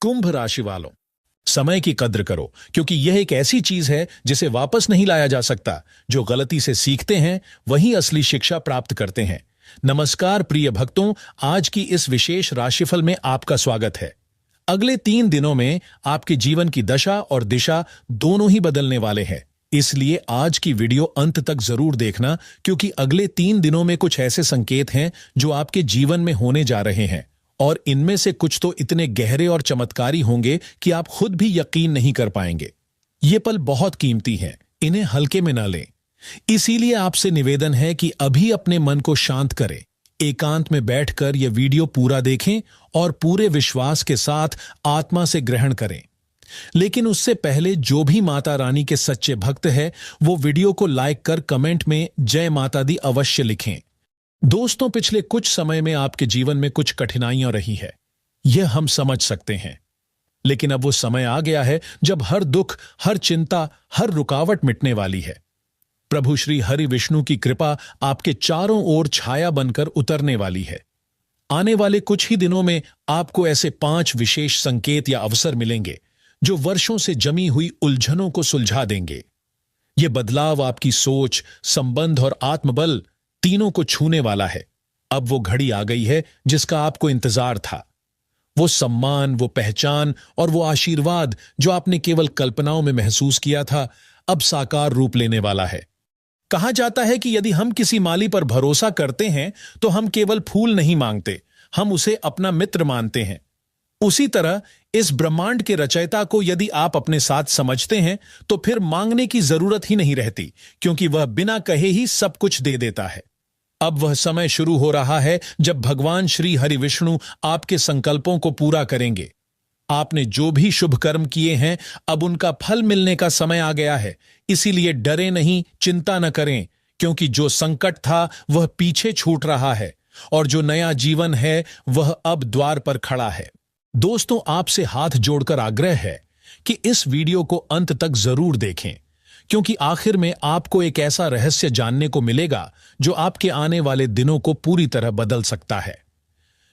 कुंभ राशि वालों, समय की कद्र करो, क्योंकि यह एक ऐसी चीज है जिसे वापस नहीं लाया जा सकता। जो गलती से सीखते हैं वही असली शिक्षा प्राप्त करते हैं। नमस्कार प्रिय भक्तों, आज की इस विशेष राशिफल में आपका स्वागत है। अगले 3 दिनों में आपके जीवन की दशा और दिशा दोनों ही बदलने वाले हैं। इसलिए आज की वीडियो अंत तक जरूर देखना, क्योंकि अगले 3 दिनों में कुछ ऐसे संकेत हैं जो आपके जीवन में होने जा रहे हैं, और इनमें से कुछ तो इतने गहरे और चमत्कारी होंगे कि आप खुद भी यकीन नहीं कर पाएंगे। ये पल बहुत कीमती हैं, इन्हें हल्के में ना लें। इसीलिए आपसे निवेदन है कि अभी अपने मन को शांत करें, एकांत में बैठकर यह वीडियो पूरा देखें और पूरे विश्वास के साथ आत्मा से ग्रहण करें। लेकिन उससे पहले जो भी माता रानी के सच्चे भक्त हैं, वो वीडियो को लाइक कर कमेंट में जय माता दी अवश्य लिखें। दोस्तों, पिछले कुछ समय में आपके जीवन में कुछ कठिनाइयां रही है, यह हम समझ सकते हैं। लेकिन अब वो समय आ गया है जब हर दुख, हर चिंता, हर रुकावट मिटने वाली है। प्रभु श्री हरि विष्णु की कृपा आपके चारों ओर छाया बनकर उतरने वाली है। आने वाले कुछ ही दिनों में आपको ऐसे 5 विशेष संकेत या अवसर मिलेंगे जो वर्षों से जमी हुई उलझनों को सुलझा देंगे। ये बदलाव आपकी सोच, संबंध और आत्मबल तीनों को छूने वाला है। अब वो घड़ी आ गई है जिसका आपको इंतजार था। वो सम्मान, वो पहचान और वो आशीर्वाद जो आपने केवल कल्पनाओं में महसूस किया था, अब साकार रूप लेने वाला है। कहा जाता है कि यदि हम किसी माली पर भरोसा करते हैं तो हम केवल फूल नहीं मांगते, हम उसे अपना मित्र मानते हैं। उसी तरह इस ब्रह्मांड के रचयिता को यदि आप अपने साथ समझते हैं तो फिर मांगने की जरूरत ही नहीं रहती, क्योंकि वह बिना कहे ही सब कुछ दे देता है। अब वह समय शुरू हो रहा है जब भगवान श्री हरि विष्णु आपके संकल्पों को पूरा करेंगे। आपने जो भी शुभ कर्म किए हैं, अब उनका फल मिलने का समय आ गया है। इसीलिए डरे नहीं, चिंता न करें, क्योंकि जो संकट था वह पीछे छूट रहा है और जो नया जीवन है वह अब द्वार पर खड़ा है। दोस्तों, आपसे हाथ जोड़कर आग्रह है कि इस वीडियो को अंत तक जरूर देखें, क्योंकि आखिर में आपको एक ऐसा रहस्य जानने को मिलेगा जो आपके आने वाले दिनों को पूरी तरह बदल सकता है।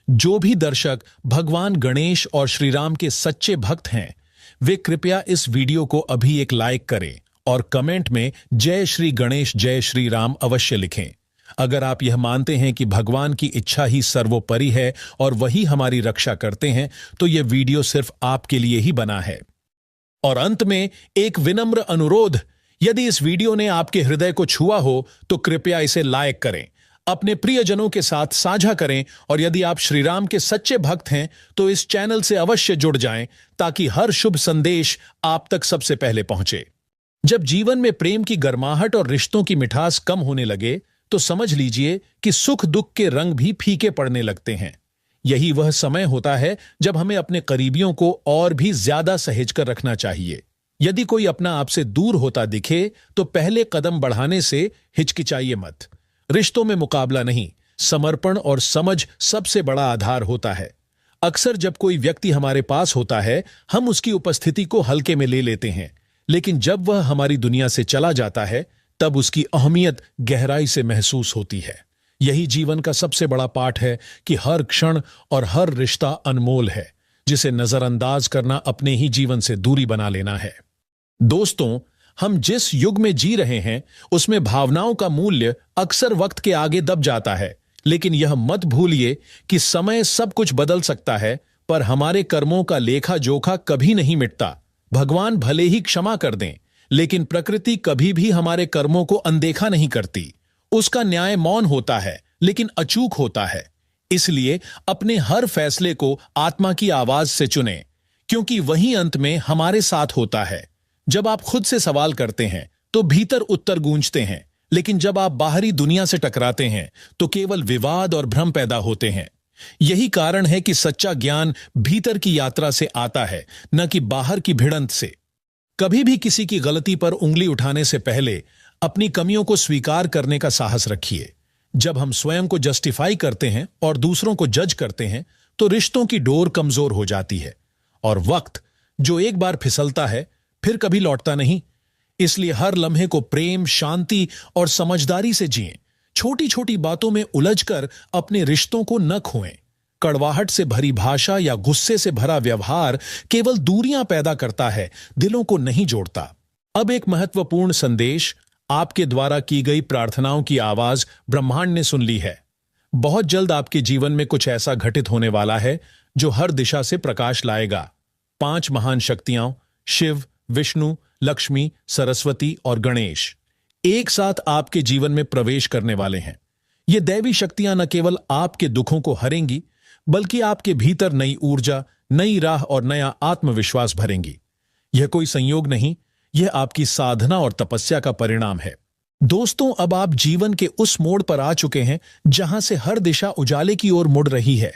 जो भी दर्शक भगवान गणेश और श्री राम के सच्चे भक्त हैं, वे कृपया इस वीडियो को अभी एक लाइक करें और कमेंट में जय श्री गणेश, जय श्री राम अवश्य लिखें। अगर आप यह मानते हैं कि भगवान की इच्छा ही सर्वोपरि है और वही हमारी रक्षा करते हैं, तो यह वीडियो सिर्फ आपके लिए ही बना है। और अंत में एक विनम्र अनुरोध, यदि इस वीडियो ने आपके हृदय को छुआ हो तो कृपया इसे लाइक करें, अपने प्रियजनों के साथ साझा करें, और यदि आप श्री राम के सच्चे भक्त हैं तो इस चैनल से अवश्य जुड़ जाएं, ताकि हर शुभ संदेश आप तक सबसे पहले पहुंचे। जब जीवन में प्रेम की गर्माहट और रिश्तों की मिठास कम होने लगे तो समझ लीजिए कि सुख दुख के रंग भी फीके पड़ने लगते हैं। यही वह समय होता है जब हमें अपने करीबियों को और भी ज्यादा सहेज कर रखना चाहिए। यदि कोई अपना आपसे दूर होता दिखे तो पहले कदम बढ़ाने से हिचकिचाइए मत। रिश्तों में मुकाबला नहीं, समर्पण और समझ सबसे बड़ा आधार होता है। अक्सर जब कोई व्यक्ति हमारे पास होता है, हम उसकी उपस्थिति को हल्के में ले लेते हैं, लेकिन जब वह हमारी दुनिया से चला जाता है तब उसकी अहमियत गहराई से महसूस होती है। यही जीवन का सबसे बड़ा पाठ है कि हर क्षण और हर रिश्ता अनमोल है, जिसे नजरअंदाज करना अपने ही जीवन से दूरी बना लेना है। दोस्तों, हम जिस युग में जी रहे हैं उसमें भावनाओं का मूल्य अक्सर वक्त के आगे दब जाता है, लेकिन यह मत भूलिए कि समय सब कुछ बदल सकता है, पर हमारे कर्मों का लेखा जोखा कभी नहीं मिटता। भगवान भले ही क्षमा कर दें, लेकिन प्रकृति कभी भी हमारे कर्मों को अनदेखा नहीं करती। उसका न्याय मौन होता है, लेकिन अचूक होता है। इसलिए अपने हर फैसले को आत्मा की आवाज से चुनें, क्योंकि वही अंत में हमारे साथ होता है। जब आप खुद से सवाल करते हैं तो भीतर उत्तर गूंजते हैं, लेकिन जब आप बाहरी दुनिया से टकराते हैं तो केवल विवाद और भ्रम पैदा होते हैं। यही कारण है कि सच्चा ज्ञान भीतर की यात्रा से आता है, न कि बाहर की भिड़ंत से। कभी भी किसी की गलती पर उंगली उठाने से पहले अपनी कमियों को स्वीकार करने का साहस रखिए। जब हम स्वयं को जस्टिफाई करते हैं और दूसरों को जज करते हैं तो रिश्तों की डोर कमजोर हो जाती है, और वक्त जो एक बार फिसलता है फिर कभी लौटता नहीं। इसलिए हर लम्हे को प्रेम, शांति और समझदारी से जिएं। छोटी छोटी बातों में उलझकर अपने रिश्तों को न खोएं। कड़वाहट से भरी भाषा या गुस्से से भरा व्यवहार केवल दूरियां पैदा करता है, दिलों को नहीं जोड़ता। अब एक महत्वपूर्ण संदेश, आपके द्वारा की गई प्रार्थनाओं की आवाज ब्रह्मांड ने सुन ली है। बहुत जल्द आपके जीवन में कुछ ऐसा घटित होने वाला है जो हर दिशा से प्रकाश लाएगा। 5 महान शक्तियां, शिव, विष्णु, लक्ष्मी, सरस्वती और गणेश, एक साथ आपके जीवन में प्रवेश करने वाले हैं। ये दैवी शक्तियां न केवल आपके दुखों को हरेंगी, बल्कि आपके भीतर नई ऊर्जा, नई राह और नया आत्मविश्वास भरेंगी। यह कोई संयोग नहीं, यह आपकी साधना और तपस्या का परिणाम है। दोस्तों, अब आप जीवन के उस मोड़ पर आ चुके हैं जहां से हर दिशा उजाले की ओर मुड़ रही है।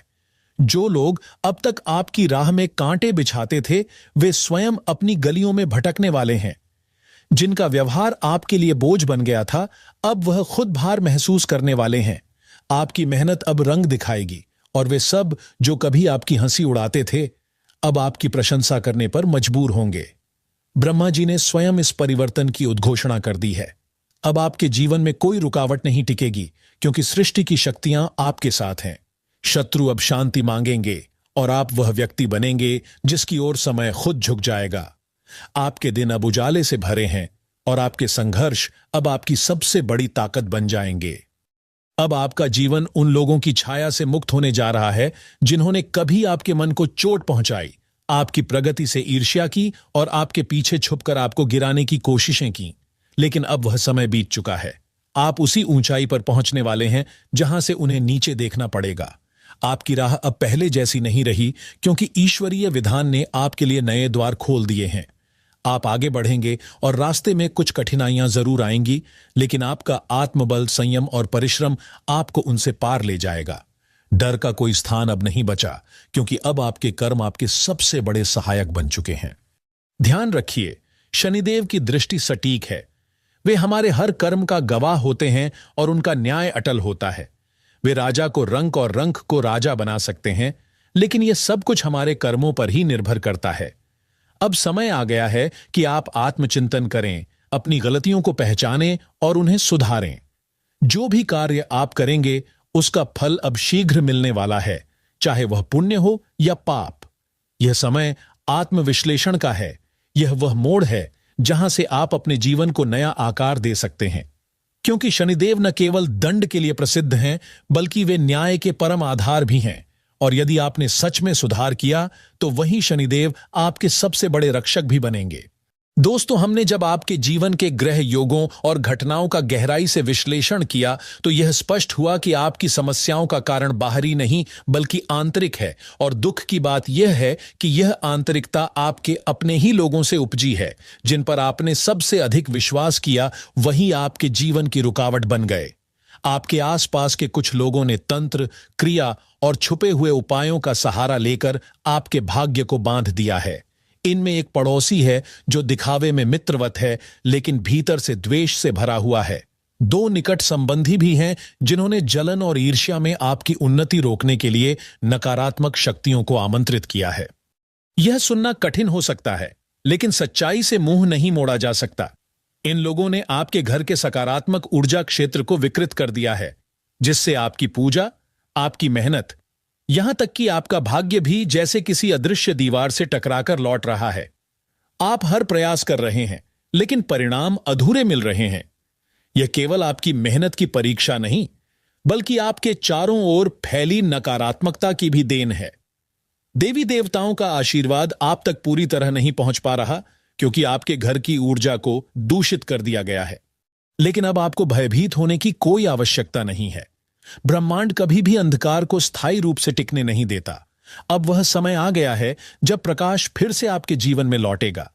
जो लोग अब तक आपकी राह में कांटे बिछाते थे, वे स्वयं अपनी गलियों में भटकने वाले हैं। जिनका व्यवहार आपके लिए बोझ बन गया था, अब वह खुद भार महसूस करने वाले हैं। आपकी मेहनत अब रंग दिखाएगी और वे सब जो कभी आपकी हंसी उड़ाते थे, अब आपकी प्रशंसा करने पर मजबूर होंगे। ब्रह्मा जी ने स्वयं इस परिवर्तन की उद्घोषणा कर दी है। अब आपके जीवन में कोई रुकावट नहीं टिकेगी, क्योंकि सृष्टि की शक्तियां आपके साथ हैं। शत्रु अब शांति मांगेंगे और आप वह व्यक्ति बनेंगे जिसकी ओर समय खुद झुक जाएगा। आपके दिन अब उजाले से भरे हैं और आपके संघर्ष अब आपकी सबसे बड़ी ताकत बन जाएंगे। अब आपका जीवन उन लोगों की छाया से मुक्त होने जा रहा है जिन्होंने कभी आपके मन को चोट पहुंचाई, आपकी प्रगति से ईर्ष्या की और आपके पीछे छुपकर आपको गिराने की कोशिशें की। लेकिन अब वह समय बीत चुका है। आप उसी ऊंचाई पर पहुंचने वाले हैं जहां से उन्हें नीचे देखना पड़ेगा। आपकी राह अब पहले जैसी नहीं रही, क्योंकि ईश्वरीय विधान ने आपके लिए नए द्वार खोल दिए हैं। आप आगे बढ़ेंगे और रास्ते में कुछ कठिनाइयां जरूर आएंगी, लेकिन आपका आत्मबल, संयम और परिश्रम आपको उनसे पार ले जाएगा। डर का कोई स्थान अब नहीं बचा, क्योंकि अब आपके कर्म आपके सबसे बड़े सहायक बन चुके हैं। ध्यान रखिए, शनिदेव की दृष्टि सटीक है। वे हमारे हर कर्म का गवाह होते हैं और उनका न्याय अटल होता है। वे राजा को रंक और रंक को राजा बना सकते हैं, लेकिन यह सब कुछ हमारे कर्मों पर ही निर्भर करता है। अब समय आ गया है कि आप आत्मचिंतन करें, अपनी गलतियों को पहचानें और उन्हें सुधारें। जो भी कार्य आप करेंगे, उसका फल अब शीघ्र मिलने वाला है, चाहे वह पुण्य हो या पाप। यह समय आत्मविश्लेषण का है। यह वह मोड़ है जहां से आप अपने जीवन को नया आकार दे सकते हैं, क्योंकि शनिदेव न केवल दंड के लिए प्रसिद्ध हैं, बल्कि वे न्याय के परम आधार भी हैं। और यदि आपने सच में सुधार किया, तो वही शनिदेव आपके सबसे बड़े रक्षक भी बनेंगे। दोस्तों, हमने जब आपके जीवन के ग्रह योगों और घटनाओं का गहराई से विश्लेषण किया, तो यह स्पष्ट हुआ कि आपकी समस्याओं का कारण बाहरी नहीं, बल्कि आंतरिक है। और दुख की बात यह है कि यह आंतरिकता आपके अपने ही लोगों से उपजी है। जिन पर आपने सबसे अधिक विश्वास किया, वही आपके जीवन की रुकावट बन गए। आपके आसपास के कुछ लोगों ने तंत्र, क्रिया और छुपे हुए उपायों का सहारा लेकर आपके भाग्य को बांध दिया है। इनमें एक पड़ोसी है जो दिखावे में मित्रवत है, लेकिन भीतर से द्वेष से भरा हुआ है। 2 निकट संबंधी भी हैं जिन्होंने जलन और ईर्ष्या में आपकी उन्नति रोकने के लिए नकारात्मक शक्तियों को आमंत्रित किया है। यह सुनना कठिन हो सकता है, लेकिन सच्चाई से मुंह नहीं मोड़ा जा सकता। इन लोगों ने आपके घर के सकारात्मक ऊर्जा क्षेत्र को विकृत कर दिया है, जिससे आपकी पूजा, आपकी मेहनत, यहां तक कि आपका भाग्य भी जैसे किसी अदृश्य दीवार से टकराकर लौट रहा है। आप हर प्रयास कर रहे हैं, लेकिन परिणाम अधूरे मिल रहे हैं। यह केवल आपकी मेहनत की परीक्षा नहीं, बल्कि आपके चारों ओर फैली नकारात्मकता की भी देन है। देवी देवताओं का आशीर्वाद आप तक पूरी तरह नहीं पहुंच पा रहा, क्योंकि आपके घर की ऊर्जा को दूषित कर दिया गया है। लेकिन अब आपको भयभीत होने की कोई आवश्यकता नहीं है। ब्रह्मांड कभी भी अंधकार को स्थायी रूप से टिकने नहीं देता। अब वह समय आ गया है जब प्रकाश फिर से आपके जीवन में लौटेगा।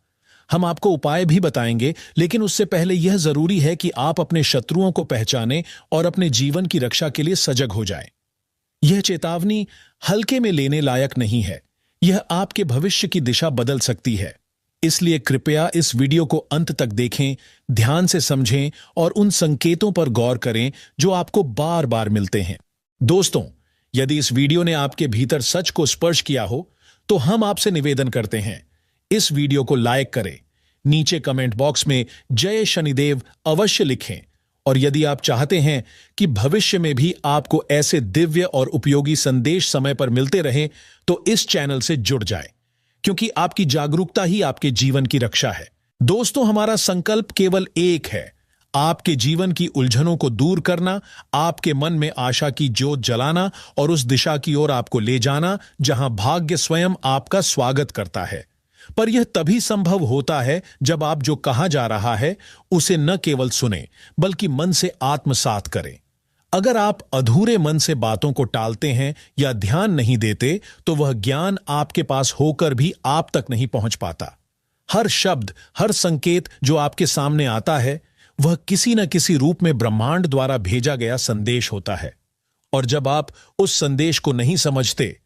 हम आपको उपाय भी बताएंगे, लेकिन उससे पहले यह जरूरी है कि आप अपने शत्रुओं को पहचानें और अपने जीवन की रक्षा के लिए सजग हो जाएं। यह चेतावनी हल्के में लेने लायक नहीं है। यह आपके भविष्य की दिशा बदल सकती है। इसलिए कृपया इस वीडियो को अंत तक देखें, ध्यान से समझें और उन संकेतों पर गौर करें जो आपको बार बार मिलते हैं। दोस्तों, यदि इस वीडियो ने आपके भीतर सच को स्पर्श किया हो, तो हम आपसे निवेदन करते हैं, इस वीडियो को लाइक करें, नीचे कमेंट बॉक्स में जय शनिदेव अवश्य लिखें और यदि आप चाहते हैं कि भविष्य में भी आपको ऐसे दिव्य और उपयोगी संदेश समय पर मिलते रहें, तो इस चैनल से जुड़ जाएं, क्योंकि आपकी जागरूकता ही आपके जीवन की रक्षा है। दोस्तों, हमारा संकल्प केवल एक है, आपके जीवन की उलझनों को दूर करना, आपके मन में आशा की ज्योत जलाना और उस दिशा की ओर आपको ले जाना जहां भाग्य स्वयं आपका स्वागत करता है। पर यह तभी संभव होता है जब आप जो कहा जा रहा है उसे न केवल सुने बल्कि मन से आत्मसात करें। अगर आप अधूरे मन से बातों को टालते हैं या ध्यान नहीं देते, तो वह ज्ञान आपके पास होकर भी आप तक नहीं पहुंच पाता। हर शब्द, हर संकेत जो आपके सामने आता है, वह किसी न किसी रूप में ब्रह्मांड द्वारा भेजा गया संदेश होता है। और जब आप उस संदेश को नहीं समझते,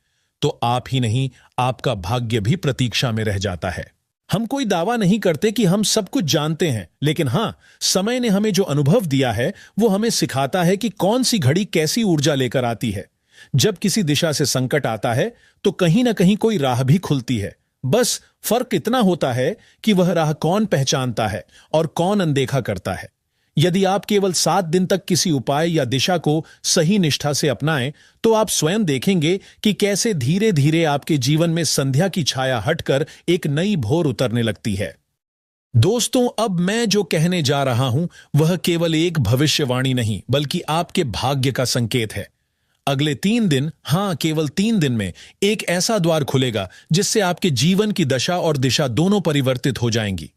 तो आप ही नहीं, आपका भाग्य भी प्रतीक्षा में रह जाता है। हम कोई दावा नहीं करते कि हम सब कुछ जानते हैं, लेकिन हां, समय ने हमें जो अनुभव दिया है वो हमें सिखाता है कि कौन सी घड़ी कैसी ऊर्जा लेकर आती है। जब किसी दिशा से संकट आता है तो कहीं ना कहीं कोई राह भी खुलती है। बस फर्क इतना होता है कि वह राह कौन पहचानता है और कौन अनदेखा करता है। यदि आप केवल 7 दिन तक किसी उपाय या दिशा को सही निष्ठा से अपनाएं, तो आप स्वयं देखेंगे कि कैसे धीरे धीरे आपके जीवन में संध्या की छाया हटकर एक नई भोर उतरने लगती है। दोस्तों, अब मैं जो कहने जा रहा हूं वह केवल एक भविष्यवाणी नहीं बल्कि आपके भाग्य का संकेत है। अगले 3 दिन, हां केवल 3 दिन में एक ऐसा द्वार खुलेगा जिससे आपके जीवन की दशा और दिशा दोनों परिवर्तित हो जाएंगी।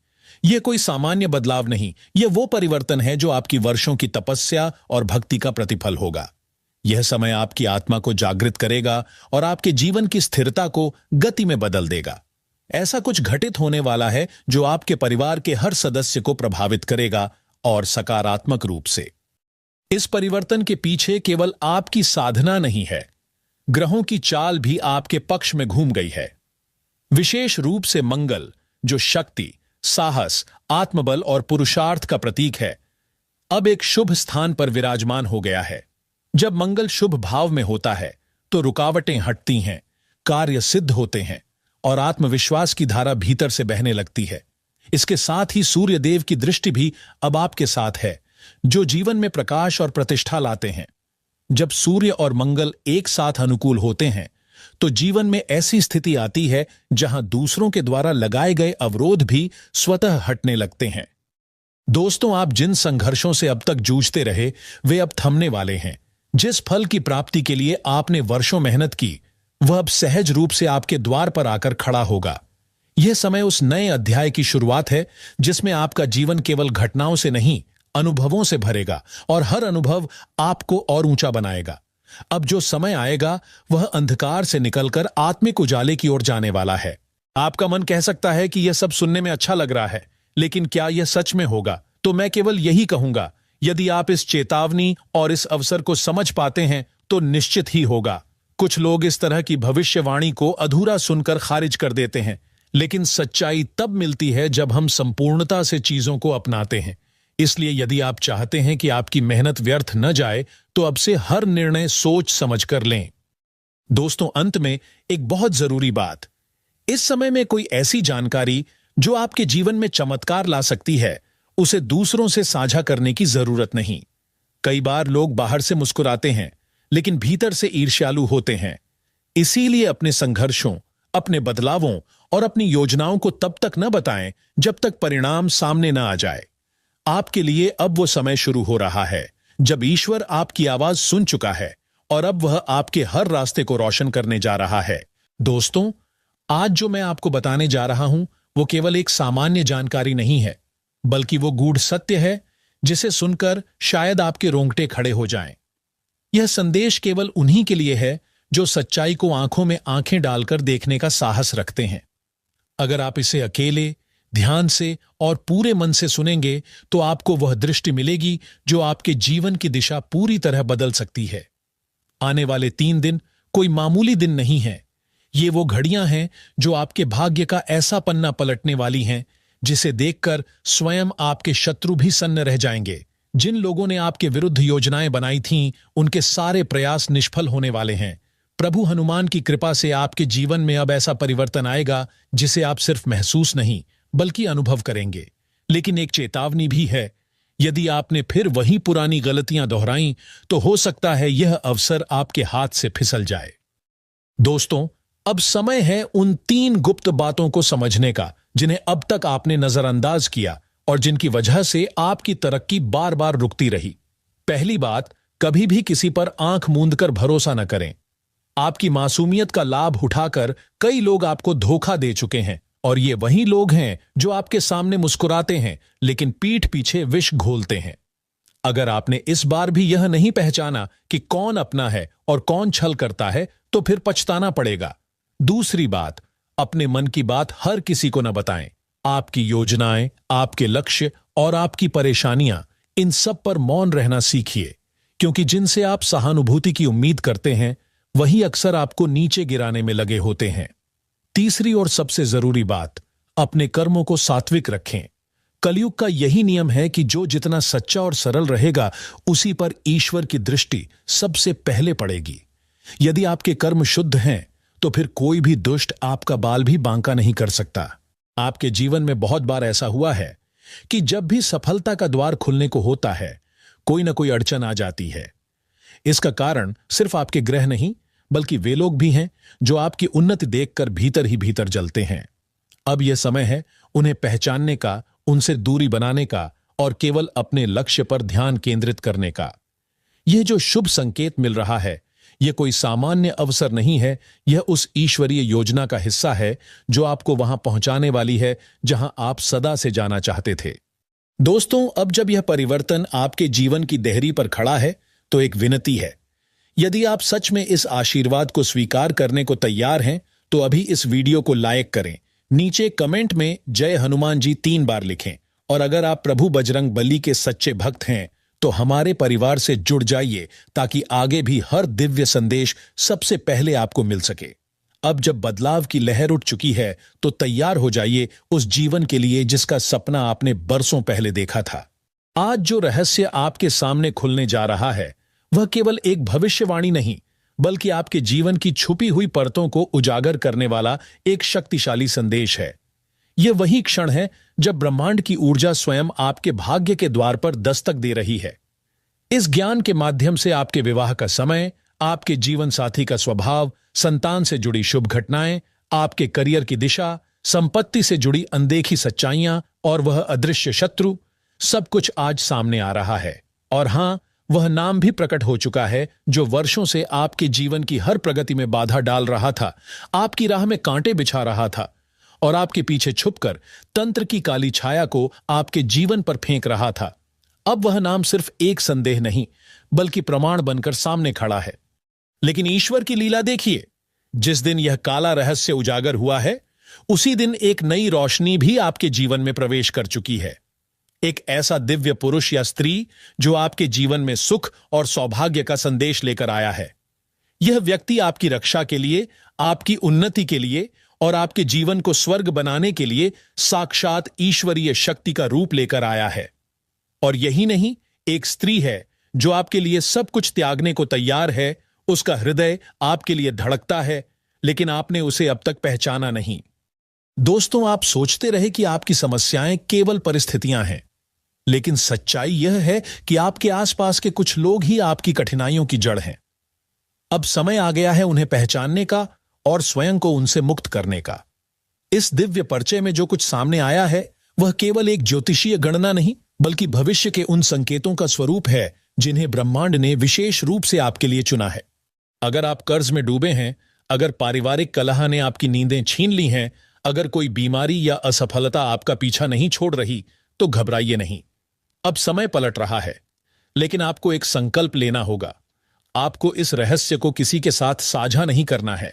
यह कोई सामान्य बदलाव नहीं, यह वो परिवर्तन है जो आपकी वर्षों की तपस्या और भक्ति का प्रतिफल होगा। यह समय आपकी आत्मा को जागृत करेगा और आपके जीवन की स्थिरता को गति में बदल देगा। ऐसा कुछ घटित होने वाला है जो आपके परिवार के हर सदस्य को प्रभावित करेगा, और सकारात्मक रूप से। इस परिवर्तन के पीछे केवल आपकी साधना नहीं है, ग्रहों की चाल भी आपके पक्ष में घूम गई है। विशेष रूप से मंगल, जो शक्ति, साहस, आत्मबल और पुरुषार्थ का प्रतीक है, अब एक शुभ स्थान पर विराजमान हो गया है। जब मंगल शुभ भाव में होता है तो रुकावटें हटती हैं, कार्य सिद्ध होते हैं और आत्मविश्वास की धारा भीतर से बहने लगती है। इसके साथ ही सूर्य देव की दृष्टि भी अब आपके साथ है, जो जीवन में प्रकाश और प्रतिष्ठा लाते हैं। जब सूर्य और मंगल एक साथ अनुकूल होते हैं तो जीवन में ऐसी स्थिति आती है जहां दूसरों के द्वारा लगाए गए अवरोध भी स्वतः हटने लगते हैं। दोस्तों, आप जिन संघर्षों से अब तक जूझते रहे वे अब थमने वाले हैं। जिस फल की प्राप्ति के लिए आपने वर्षों मेहनत की, वह अब सहज रूप से आपके द्वार पर आकर खड़ा होगा। यह समय उस नए अध्याय की शुरुआत है जिसमें आपका जीवन केवल घटनाओं से नहीं, अनुभवों से भरेगा और हर अनुभव आपको और ऊंचा बनाएगा। अब जो समय आएगा वह अंधकार से निकलकर आत्मिक उजाले की ओर जाने वाला है। आपका मन कह सकता है कि यह सब सुनने में अच्छा लग रहा है, लेकिन क्या यह सच में होगा? तो मैं केवल यही कहूंगा, यदि आप इस चेतावनी और इस अवसर को समझ पाते हैं तो निश्चित ही होगा। कुछ लोग इस तरह की भविष्यवाणी को अधूरा सुनकर खारिज कर देते हैं, लेकिन सच्चाई तब मिलती है जब हम संपूर्णता से चीजों को अपनाते हैं। इसलिए यदि आप चाहते हैं कि आपकी मेहनत व्यर्थ न जाए, तो अब से हर निर्णय सोच समझ कर लें। दोस्तों, अंत में एक बहुत जरूरी बात, इस समय में कोई ऐसी जानकारी जो आपके जीवन में चमत्कार ला सकती है, उसे दूसरों से साझा करने की जरूरत नहीं। कई बार लोग बाहर से मुस्कुराते हैं लेकिन भीतर से ईर्ष्यालु होते हैं। इसीलिए अपने संघर्षों, अपने बदलावों और अपनी योजनाओं को तब तक न बताएं जब तक परिणाम सामने न आ जाए। आपके लिए अब वो समय शुरू हो रहा है जब ईश्वर आपकी आवाज सुन चुका है और अब वह आपके हर रास्ते को रोशन करने जा रहा है। दोस्तों, आज जो मैं आपको बताने जा रहा हूं वो केवल एक सामान्य जानकारी नहीं है, बल्कि वो गूढ़ सत्य है जिसे सुनकर शायद आपके रोंगटे खड़े हो जाएं। यह संदेश केवल उन्हीं के लिए है जो सच्चाई को आंखों में आंखें डालकर देखने का साहस रखते हैं। अगर आप इसे अकेले, ध्यान से और पूरे मन से सुनेंगे तो आपको वह दृष्टि मिलेगी जो आपके जीवन की दिशा पूरी तरह बदल सकती है। आने वाले 3 दिन कोई मामूली दिन नहीं है। ये वो घड़ियां हैं जो आपके भाग्य का ऐसा पन्ना पलटने वाली हैं जिसे देखकर स्वयं आपके शत्रु भी सन्न रह जाएंगे। जिन लोगों ने आपके विरुद्ध योजनाएं बनाई थीं, उनके सारे प्रयास निष्फल होने वाले हैं। प्रभु हनुमान की कृपा से आपके जीवन में अब ऐसा परिवर्तन आएगा जिसे आप सिर्फ महसूस नहीं बल्कि अनुभव करेंगे। लेकिन एक चेतावनी भी है, यदि आपने फिर वही पुरानी गलतियां दोहराई तो हो सकता है यह अवसर आपके हाथ से फिसल जाए। दोस्तों, अब समय है उन 3 गुप्त बातों को समझने का जिन्हें अब तक आपने नजरअंदाज किया और जिनकी वजह से आपकी तरक्की बार बार रुकती रही। पहली बात, कभी भी किसी पर आंख मूंदकर भरोसा न करें। आपकी मासूमियत का लाभ उठाकर कई लोग आपको धोखा दे चुके हैं, और ये वही लोग हैं जो आपके सामने मुस्कुराते हैं लेकिन पीठ पीछे विष घोलते हैं। अगर आपने इस बार भी यह नहीं पहचाना कि कौन अपना है और कौन छल करता है, तो फिर पछताना पड़ेगा। दूसरी बात, अपने मन की बात हर किसी को न बताएं। आपकी योजनाएं, आपके लक्ष्य और आपकी परेशानियां, इन सब पर मौन रहना सीखिए, क्योंकि जिनसे आप सहानुभूति की उम्मीद करते हैं वही अक्सर आपको नीचे गिराने में लगे होते हैं। तीसरी और सबसे जरूरी बात, अपने कर्मों को सात्विक रखें। कलयुग का यही नियम है कि जो जितना सच्चा और सरल रहेगा उसी पर ईश्वर की दृष्टि सबसे पहले पड़ेगी। यदि आपके कर्म शुद्ध हैं तो फिर कोई भी दुष्ट आपका बाल भी बांका नहीं कर सकता। आपके जीवन में बहुत बार ऐसा हुआ है कि जब भी सफलता का द्वार खुलने को होता है, कोई ना कोई अड़चन आ जाती है। इसका कारण सिर्फ आपके ग्रह नहीं, बल्कि वे लोग भी हैं जो आपकी उन्नति देखकर भीतर ही भीतर जलते हैं। अब यह समय है उन्हें पहचानने का, उनसे दूरी बनाने का और केवल अपने लक्ष्य पर ध्यान केंद्रित करने का। यह जो शुभ संकेत मिल रहा है, यह कोई सामान्य अवसर नहीं है। यह उस ईश्वरीय योजना का हिस्सा है जो आपको वहां पहुंचाने वाली है जहां आप सदा से जाना चाहते थे। दोस्तों, अब जब यह परिवर्तन आपके जीवन की देहरी पर खड़ा है, तो एक विनती है। यदि आप सच में इस आशीर्वाद को स्वीकार करने को तैयार हैं, तो अभी इस वीडियो को लाइक करें, नीचे कमेंट में जय हनुमान जी 3 बार लिखें, और अगर आप प्रभु बजरंग बली के सच्चे भक्त हैं तो हमारे परिवार से जुड़ जाइए, ताकि आगे भी हर दिव्य संदेश सबसे पहले आपको मिल सके। अब जब बदलाव की लहर उठ चुकी है, तो तैयार हो जाइए उस जीवन के लिए जिसका सपना आपने बरसों पहले देखा था। आज जो रहस्य आपके सामने खुलने जा रहा है, वह केवल एक भविष्यवाणी नहीं, बल्कि आपके जीवन की छुपी हुई परतों को उजागर करने वाला एक शक्तिशाली संदेश है। यह वही क्षण है जब ब्रह्मांड की ऊर्जा स्वयं आपके भाग्य के द्वार पर दस्तक दे रही है। इस ज्ञान के माध्यम से आपके विवाह का समय, आपके जीवन साथी का स्वभाव, संतान से जुड़ी शुभ घटनाएं, आपके करियर की दिशा, संपत्ति से जुड़ी अनदेखी सच्चाइयां और वह अदृश्य शत्रु, सब कुछ आज सामने आ रहा है। और हां, वह नाम भी प्रकट हो चुका है जो वर्षों से आपके जीवन की हर प्रगति में बाधा डाल रहा था, आपकी राह में कांटे बिछा रहा था और आपके पीछे छुपकर तंत्र की काली छाया को आपके जीवन पर फेंक रहा था। अब वह नाम सिर्फ एक संदेह नहीं, बल्कि प्रमाण बनकर सामने खड़ा है। लेकिन ईश्वर की लीला देखिए, जिस दिन यह काला रहस्य उजागर हुआ है, उसी दिन एक नई रोशनी भी आपके जीवन में प्रवेश कर चुकी है। एक ऐसा दिव्य पुरुष या स्त्री जो आपके जीवन में सुख और सौभाग्य का संदेश लेकर आया है। यह व्यक्ति आपकी रक्षा के लिए, आपकी उन्नति के लिए और आपके जीवन को स्वर्ग बनाने के लिए साक्षात ईश्वरीय शक्ति का रूप लेकर आया है। और यही नहीं, एक स्त्री है जो आपके लिए सब कुछ त्यागने को तैयार है। उसका हृदय आपके लिए धड़कता है, लेकिन आपने उसे अब तक पहचाना नहीं। दोस्तों, आप सोचते रहे कि आपकी समस्याएं केवल परिस्थितियां हैं, लेकिन सच्चाई यह है कि आपके आसपास के कुछ लोग ही आपकी कठिनाइयों की जड़ हैं। अब समय आ गया है उन्हें पहचानने का और स्वयं को उनसे मुक्त करने का। इस दिव्य पर्चे में जो कुछ सामने आया है, वह केवल एक ज्योतिषीय गणना नहीं, बल्कि भविष्य के उन संकेतों का स्वरूप है जिन्हें ब्रह्मांड ने विशेष रूप से आपके लिए चुना है। अगर आप कर्ज में डूबे हैं, अगर पारिवारिक कलह ने आपकी नींदें छीन ली हैं, अगर कोई बीमारी या असफलता आपका पीछा नहीं छोड़ रही, तो घबराइए नहीं। अब समय पलट रहा है, लेकिन आपको एक संकल्प लेना होगा। आपको इस रहस्य को किसी के साथ साझा नहीं करना है।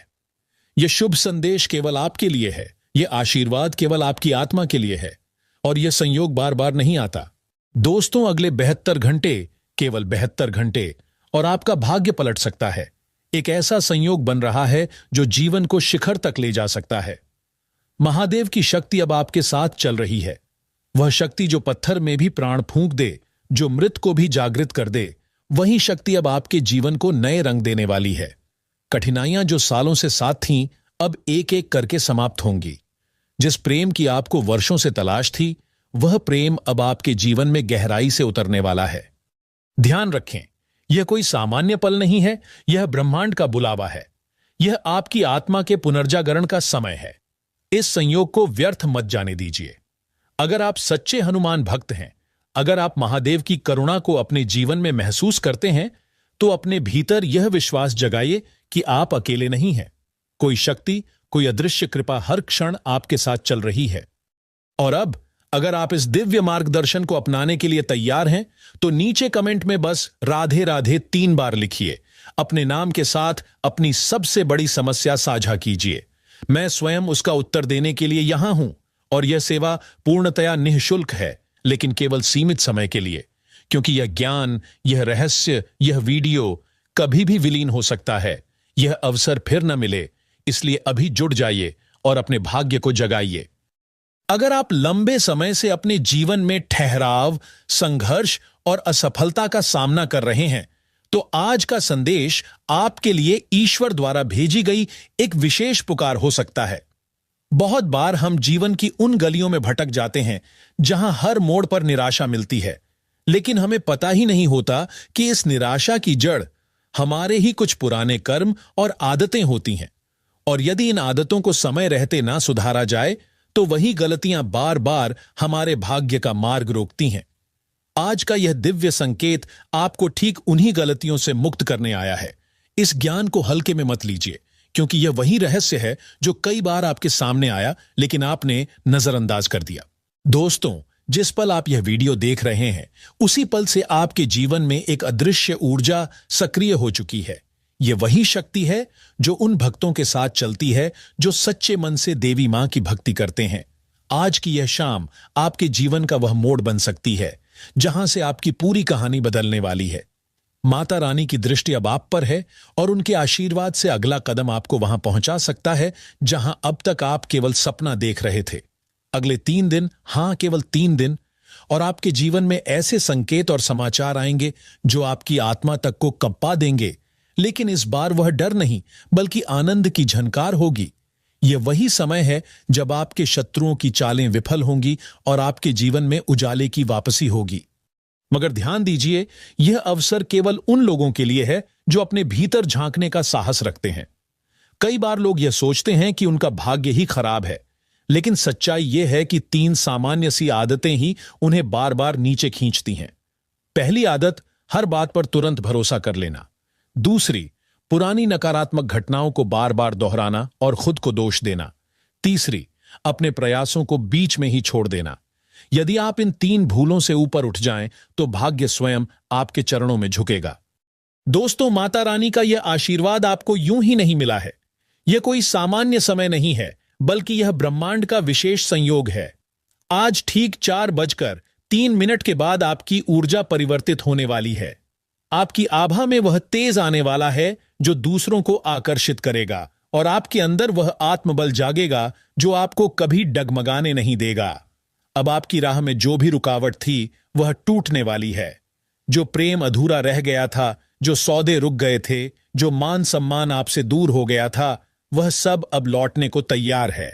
यह शुभ संदेश केवल आपके लिए है, यह आशीर्वाद केवल आपकी आत्मा के लिए है, और यह संयोग बार बार नहीं आता। दोस्तों, अगले 72 घंटे, केवल 72 घंटे, और आपका भाग्य पलट सकता है। एक ऐसा संयोग बन रहा है जो जीवन को शिखर तक ले जा सकता है। महादेव की शक्ति अब आपके साथ चल रही है। वह शक्ति जो पत्थर में भी प्राण फूंक दे, जो मृत को भी जागृत कर दे, वही शक्ति अब आपके जीवन को नए रंग देने वाली है। कठिनाइयां जो सालों से साथ थीं, अब एक एक करके समाप्त होंगी। जिस प्रेम की आपको वर्षों से तलाश थी, वह प्रेम अब आपके जीवन में गहराई से उतरने वाला है। ध्यान रखें, यह कोई सामान्य पल नहीं है, यह ब्रह्मांड का बुलावा है। यह आपकी आत्मा के पुनर्जागरण का समय है। इस संयोग को व्यर्थ मत जाने दीजिए। अगर आप सच्चे हनुमान भक्त हैं, अगर आप महादेव की करुणा को अपने जीवन में महसूस करते हैं, तो अपने भीतर यह विश्वास जगाइए कि आप अकेले नहीं हैं। कोई शक्ति, कोई अदृश्य कृपा हर क्षण आपके साथ चल रही है। और अब अगर आप इस दिव्य मार्गदर्शन को अपनाने के लिए तैयार हैं, तो नीचे कमेंट में बस राधे राधे 3 बार लिखिए। अपने नाम के साथ अपनी सबसे बड़ी समस्या साझा कीजिए। मैं स्वयं उसका उत्तर देने के लिए यहां हूं, और यह सेवा पूर्णतया निःशुल्क है, लेकिन केवल सीमित समय के लिए, क्योंकि यह ज्ञान, यह रहस्य, यह वीडियो कभी भी विलीन हो सकता है। यह अवसर फिर न मिले, इसलिए अभी जुड़ जाइए और अपने भाग्य को जगाइए। अगर आप लंबे समय से अपने जीवन में ठहराव, संघर्ष और असफलता का सामना कर रहे हैं, तो आज का संदेश आपके लिए ईश्वर द्वारा भेजी गई एक विशेष पुकार हो सकता है। बहुत बार हम जीवन की उन गलियों में भटक जाते हैं जहां हर मोड़ पर निराशा मिलती है, लेकिन हमें पता ही नहीं होता कि इस निराशा की जड़ हमारे ही कुछ पुराने कर्म और आदतें होती हैं। और यदि इन आदतों को समय रहते ना सुधारा जाए, तो वही गलतियां बार बार हमारे भाग्य का मार्ग रोकती हैं। आज का यह दिव्य संकेत आपको ठीक उन्हीं गलतियों से मुक्त करने आया है। इस ज्ञान को हल्के में मत लीजिए, क्योंकि यह वही रहस्य है जो कई बार आपके सामने आया, लेकिन आपने नजरअंदाज कर दिया। दोस्तों, जिस पल आप यह वीडियो देख रहे हैं, उसी पल से आपके जीवन में एक अदृश्य ऊर्जा सक्रिय हो चुकी है। यह वही शक्ति है जो उन भक्तों के साथ चलती है जो सच्चे मन से देवी मां की भक्ति करते हैं। आज की यह शाम आपके जीवन का वह मोड़ बन सकती है जहां से आपकी पूरी कहानी बदलने वाली है। माता रानी की दृष्टि अब आप पर है, और उनके आशीर्वाद से अगला कदम आपको वहां पहुंचा सकता है जहां अब तक आप केवल सपना देख रहे थे। अगले 3 दिन, हां केवल 3 दिन, और आपके जीवन में ऐसे संकेत और समाचार आएंगे जो आपकी आत्मा तक को कंपा देंगे। लेकिन इस बार वह डर नहीं, बल्कि आनंद की झनकार होगी। यह वही समय है जब आपके शत्रुओं की चालें विफल होंगी और आपके जीवन में उजाले की वापसी होगी। मगर ध्यान दीजिए, यह अवसर केवल उन लोगों के लिए है जो अपने भीतर झांकने का साहस रखते हैं। कई बार लोग यह सोचते हैं कि उनका भाग्य ही खराब है, लेकिन सच्चाई यह है कि 3 सामान्य सी आदतें ही उन्हें बार बार नीचे खींचती हैं। पहली आदत, हर बात पर तुरंत भरोसा कर लेना। दूसरी, पुरानी नकारात्मक घटनाओं को बार बार दोहराना और खुद को दोष देना। तीसरी, अपने प्रयासों को बीच में ही छोड़ देना। यदि आप इन 3 भूलों से ऊपर उठ जाएं, तो भाग्य स्वयं आपके चरणों में झुकेगा। दोस्तों, माता रानी का यह आशीर्वाद आपको यूं ही नहीं मिला है। यह कोई सामान्य समय नहीं है, बल्कि यह ब्रह्मांड का विशेष संयोग है। आज ठीक 4:03 के बाद आपकी ऊर्जा परिवर्तित होने वाली है। आपकी आभा में वह तेज आने वाला है जो दूसरों को आकर्षित करेगा, और आपके अंदर वह आत्मबल जागेगा जो आपको कभी डगमगाने नहीं देगा। अब आपकी राह में जो भी रुकावट थी, वह टूटने वाली है। जो प्रेम अधूरा रह गया था, जो सौदे रुक गए थे, जो मान सम्मान आपसे दूर हो गया था, वह सब अब लौटने को तैयार है।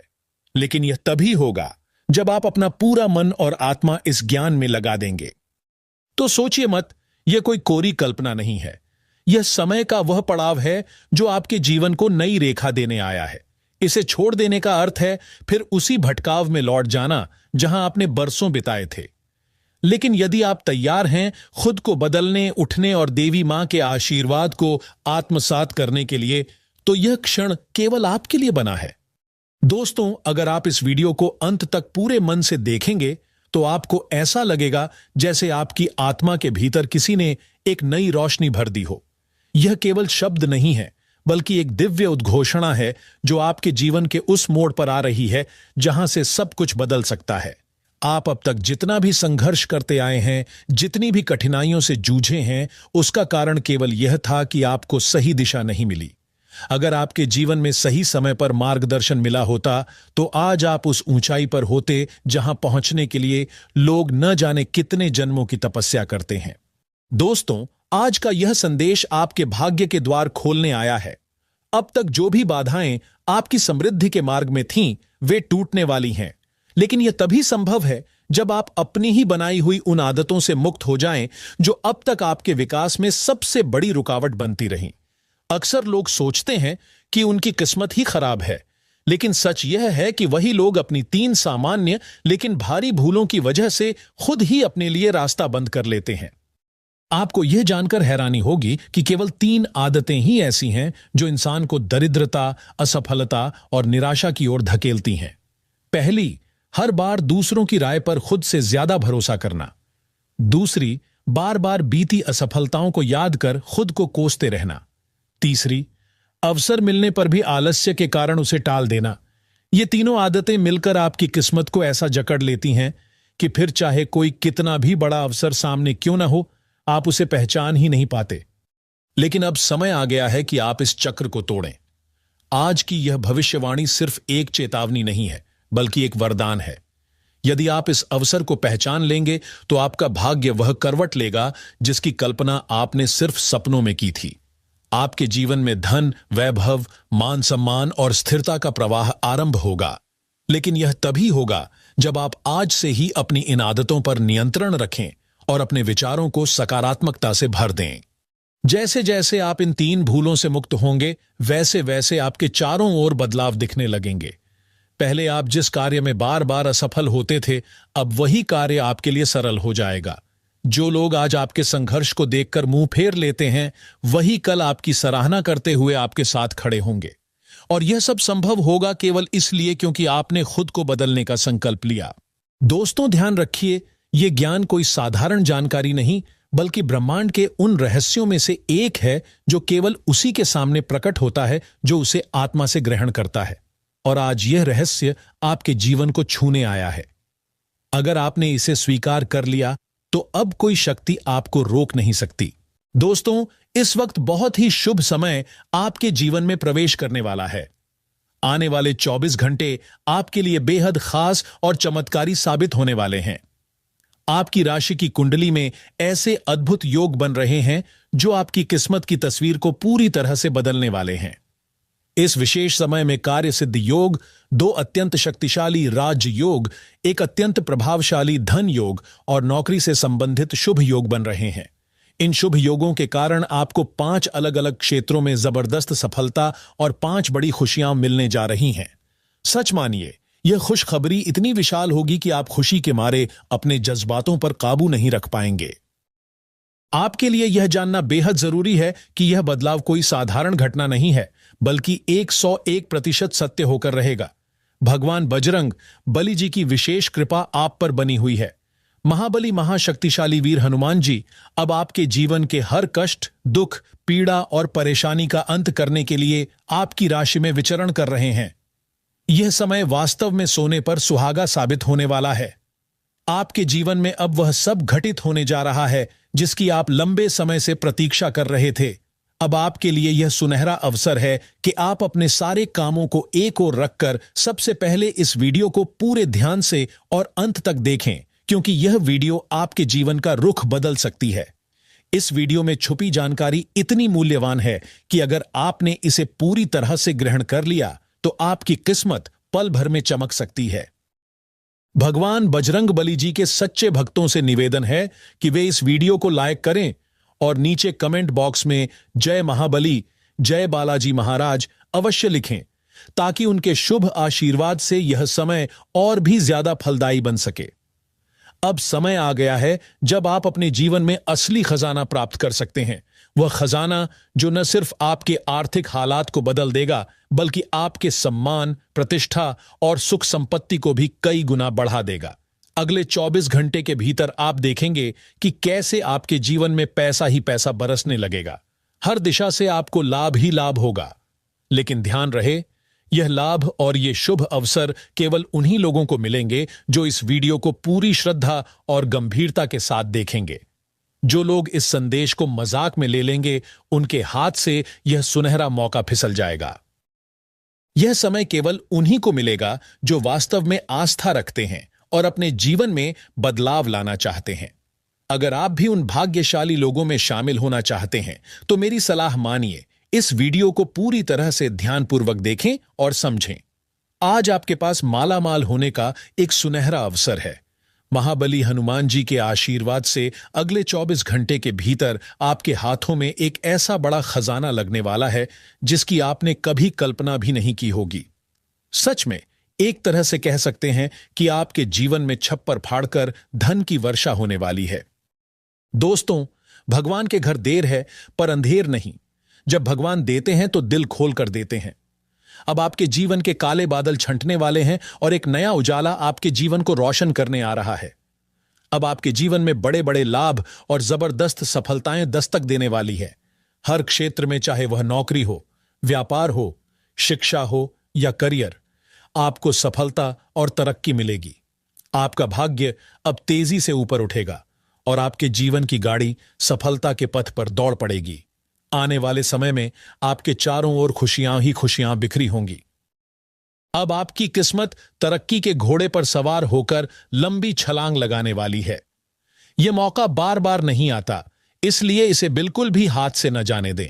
लेकिन यह तभी होगा जब आप अपना पूरा मन और आत्मा इस ज्ञान में लगा देंगे। तो सोचिए मत, यह कोई कोरी कल्पना नहीं है। यह समय का वह पड़ाव है जो आपके जीवन को नई रेखा देने आया है। इसे छोड़ देने का अर्थ है फिर उसी भटकाव में लौट जाना जहां आपने बरसों बिताए थे। लेकिन यदि आप तैयार हैं खुद को बदलने, उठने और देवी मां के आशीर्वाद को आत्मसात करने के लिए, तो यह क्षण केवल आपके लिए बना है। दोस्तों, अगर आप इस वीडियो को अंत तक पूरे मन से देखेंगे, तो आपको ऐसा लगेगा जैसे आपकी आत्मा के भीतर किसी ने एक नई रोशनी भर दी हो। यह केवल शब्द नहीं है, बल्कि एक दिव्य उद्घोषणा है जो आपके जीवन के उस मोड़ पर आ रही है जहां से सब कुछ बदल सकता है। आप अब तक जितना भी संघर्ष करते आए हैं, जितनी भी कठिनाइयों से जूझे हैं, उसका कारण केवल यह था कि आपको सही दिशा नहीं मिली। अगर आपके जीवन में सही समय पर मार्गदर्शन मिला होता, तो आज आप उस ऊंचाई पर होते जहां पहुंचने के लिए लोग न जाने कितने जन्मों की तपस्या करते हैं। दोस्तों, आज का यह संदेश आपके भाग्य के द्वार खोलने आया है। अब तक जो भी बाधाएं आपकी समृद्धि के मार्ग में थीं, वे टूटने वाली हैं। लेकिन यह तभी संभव है जब आप अपनी ही बनाई हुई उन आदतों से मुक्त हो जाएं जो अब तक आपके विकास में सबसे बड़ी रुकावट बनती रहीं। अक्सर लोग सोचते हैं कि उनकी किस्मत ही खराब है, लेकिन सच यह है कि वही लोग अपनी 3 सामान्य लेकिन भारी भूलों की वजह से खुद ही अपने लिए रास्ता बंद कर लेते हैं। आपको यह जानकर हैरानी होगी कि केवल 3 आदतें ही ऐसी हैं जो इंसान को दरिद्रता, असफलता और निराशा की ओर धकेलती हैं। पहली, हर बार दूसरों की राय पर खुद से ज्यादा भरोसा करना। दूसरी, बार बार बीती असफलताओं को याद कर खुद को कोसते रहना। तीसरी, अवसर मिलने पर भी आलस्य के कारण उसे टाल देना। ये तीनों आदतें मिलकर आपकी किस्मत को ऐसा जकड़ लेती हैं कि फिर चाहे कोई कितना भी बड़ा अवसर सामने क्यों ना हो, आप उसे पहचान ही नहीं पाते। लेकिन अब समय आ गया है कि आप इस चक्र को तोड़ें। आज की यह भविष्यवाणी सिर्फ एक चेतावनी नहीं है, बल्कि एक वरदान है। यदि आप इस अवसर को पहचान लेंगे तो आपका भाग्य वह करवट लेगा जिसकी कल्पना आपने सिर्फ सपनों में की थी। आपके जीवन में धन, वैभव, मान सम्मान और स्थिरता का प्रवाह आरंभ होगा। लेकिन यह तभी होगा जब आप आज से ही अपनी इन आदतों पर नियंत्रण रखें और अपने विचारों को सकारात्मकता से भर दें। जैसे जैसे आप इन 3 भूलों से मुक्त होंगे, वैसे वैसे आपके चारों ओर बदलाव दिखने लगेंगे। पहले आप जिस कार्य में बार बार असफल होते थे, अब वही कार्य आपके लिए सरल हो जाएगा। जो लोग आज आपके संघर्ष को देखकर मुंह फेर लेते हैं, वही कल आपकी सराहना करते हुए आपके साथ खड़े होंगे। और यह सब संभव होगा केवल इसलिए क्योंकि आपने खुद को बदलने का संकल्प लिया। दोस्तों, ध्यान रखिए, यह ज्ञान कोई साधारण जानकारी नहीं, बल्कि ब्रह्मांड के उन रहस्यों में से एक है जो केवल उसी के सामने प्रकट होता है जो उसे आत्मा से ग्रहण करता है। और आज यह रहस्य आपके जीवन को छूने आया है। अगर आपने इसे स्वीकार कर लिया तो अब कोई शक्ति आपको रोक नहीं सकती। दोस्तों, इस वक्त बहुत ही शुभ समय आपके जीवन में प्रवेश करने वाला है। आने वाले 24 घंटे आपके लिए बेहद खास और चमत्कारी साबित होने वाले हैं। आपकी राशि की कुंडली में ऐसे अद्भुत योग बन रहे हैं जो आपकी किस्मत की तस्वीर को पूरी तरह से बदलने वाले हैं। इस विशेष समय में कार्य सिद्ध योग, 2 अत्यंत शक्तिशाली राज योग, एक अत्यंत प्रभावशाली धन योग और नौकरी से संबंधित शुभ योग बन रहे हैं। इन शुभ योगों के कारण आपको 5 अलग अलग क्षेत्रों में जबरदस्त सफलता और 5 बड़ी खुशियां मिलने जा रही हैं। सच मानिए, यह खुशखबरी इतनी विशाल होगी कि आप खुशी के मारे अपने जज्बातों पर काबू नहीं रख पाएंगे। आपके लिए यह जानना बेहद जरूरी है कि यह बदलाव कोई साधारण घटना नहीं है, बल्कि 101% सत्य होकर रहेगा। भगवान बजरंग बली जी की विशेष कृपा आप पर बनी हुई है। महाबली महाशक्तिशाली वीर हनुमान जी अब आपके जीवन के हर कष्ट, दुख, पीड़ा और परेशानी का अंत करने के लिए आपकी राशि में विचरण कर रहे हैं। यह समय वास्तव में सोने पर सुहागा साबित होने वाला है। आपके जीवन में अब वह सब घटित होने जा रहा है जिसकी आप लंबे समय से प्रतीक्षा कर रहे थे। अब आपके लिए यह सुनहरा अवसर है कि आप अपने सारे कामों को एक ओर रखकर सबसे पहले इस वीडियो को पूरे ध्यान से और अंत तक देखें, क्योंकि यह वीडियो आपके जीवन का रुख बदल सकती है। इस वीडियो में छुपी जानकारी इतनी मूल्यवान है कि अगर आपने इसे पूरी तरह से ग्रहण कर लिया तो आपकी किस्मत पल भर में चमक सकती है। भगवान बजरंग बली जी के सच्चे भक्तों से निवेदन है कि वे इस वीडियो को लाइक करें और नीचे कमेंट बॉक्स में जय महाबली, जय बालाजी महाराज अवश्य लिखें, ताकि उनके शुभ आशीर्वाद से यह समय और भी ज्यादा फलदायी बन सके। अब समय आ गया है जब आप अपने जीवन में असली खजाना प्राप्त कर सकते हैं। वह खजाना जो न सिर्फ आपके आर्थिक हालात को बदल देगा, बल्कि आपके सम्मान, प्रतिष्ठा और सुख संपत्ति को भी कई गुना बढ़ा देगा। अगले 24 घंटे के भीतर आप देखेंगे कि कैसे आपके जीवन में पैसा ही पैसा बरसने लगेगा। हर दिशा से आपको लाभ ही लाभ होगा। लेकिन ध्यान रहे, यह लाभ और ये शुभ अवसर केवल उन्हीं लोगों को मिलेंगे जो इस वीडियो को पूरी श्रद्धा और गंभीरता के साथ देखेंगे। जो लोग इस संदेश को मजाक में ले लेंगे, उनके हाथ से यह सुनहरा मौका फिसल जाएगा। यह समय केवल उन्हीं को मिलेगा जो वास्तव में आस्था रखते हैं और अपने जीवन में बदलाव लाना चाहते हैं। अगर आप भी उन भाग्यशाली लोगों में शामिल होना चाहते हैं तो मेरी सलाह मानिए, इस वीडियो को पूरी तरह से ध्यानपूर्वक देखें और समझें। आज आपके पास मालामाल होने का एक सुनहरा अवसर है। महाबली हनुमान जी के आशीर्वाद से अगले 24 घंटे के भीतर आपके हाथों में एक ऐसा बड़ा खजाना लगने वाला है जिसकी आपने कभी कल्पना भी नहीं की होगी। सच में एक तरह से कह सकते हैं कि आपके जीवन में छप्पर फाड़कर धन की वर्षा होने वाली है। दोस्तों, भगवान के घर देर है पर अंधेर नहीं। जब भगवान देते हैं तो दिल खोल कर देते हैं। अब आपके जीवन के काले बादल छंटने वाले हैं और एक नया उजाला आपके जीवन को रोशन करने आ रहा है। अब आपके जीवन में बड़े बड़े लाभ और जबरदस्त सफलताएं दस्तक देने वाली है। हर क्षेत्र में, चाहे वह नौकरी हो, व्यापार हो, शिक्षा हो या करियर, आपको सफलता और तरक्की मिलेगी। आपका भाग्य अब तेजी से ऊपर उठेगा और आपके जीवन की गाड़ी सफलता के पथ पर दौड़ पड़ेगी। आने वाले समय में आपके चारों ओर खुशियां ही खुशियां बिखरी होंगी। अब आपकी किस्मत तरक्की के घोड़े पर सवार होकर लंबी छलांग लगाने वाली है। यह मौका बार बार नहीं आता, इसलिए इसे बिल्कुल भी हाथ से न जाने दें।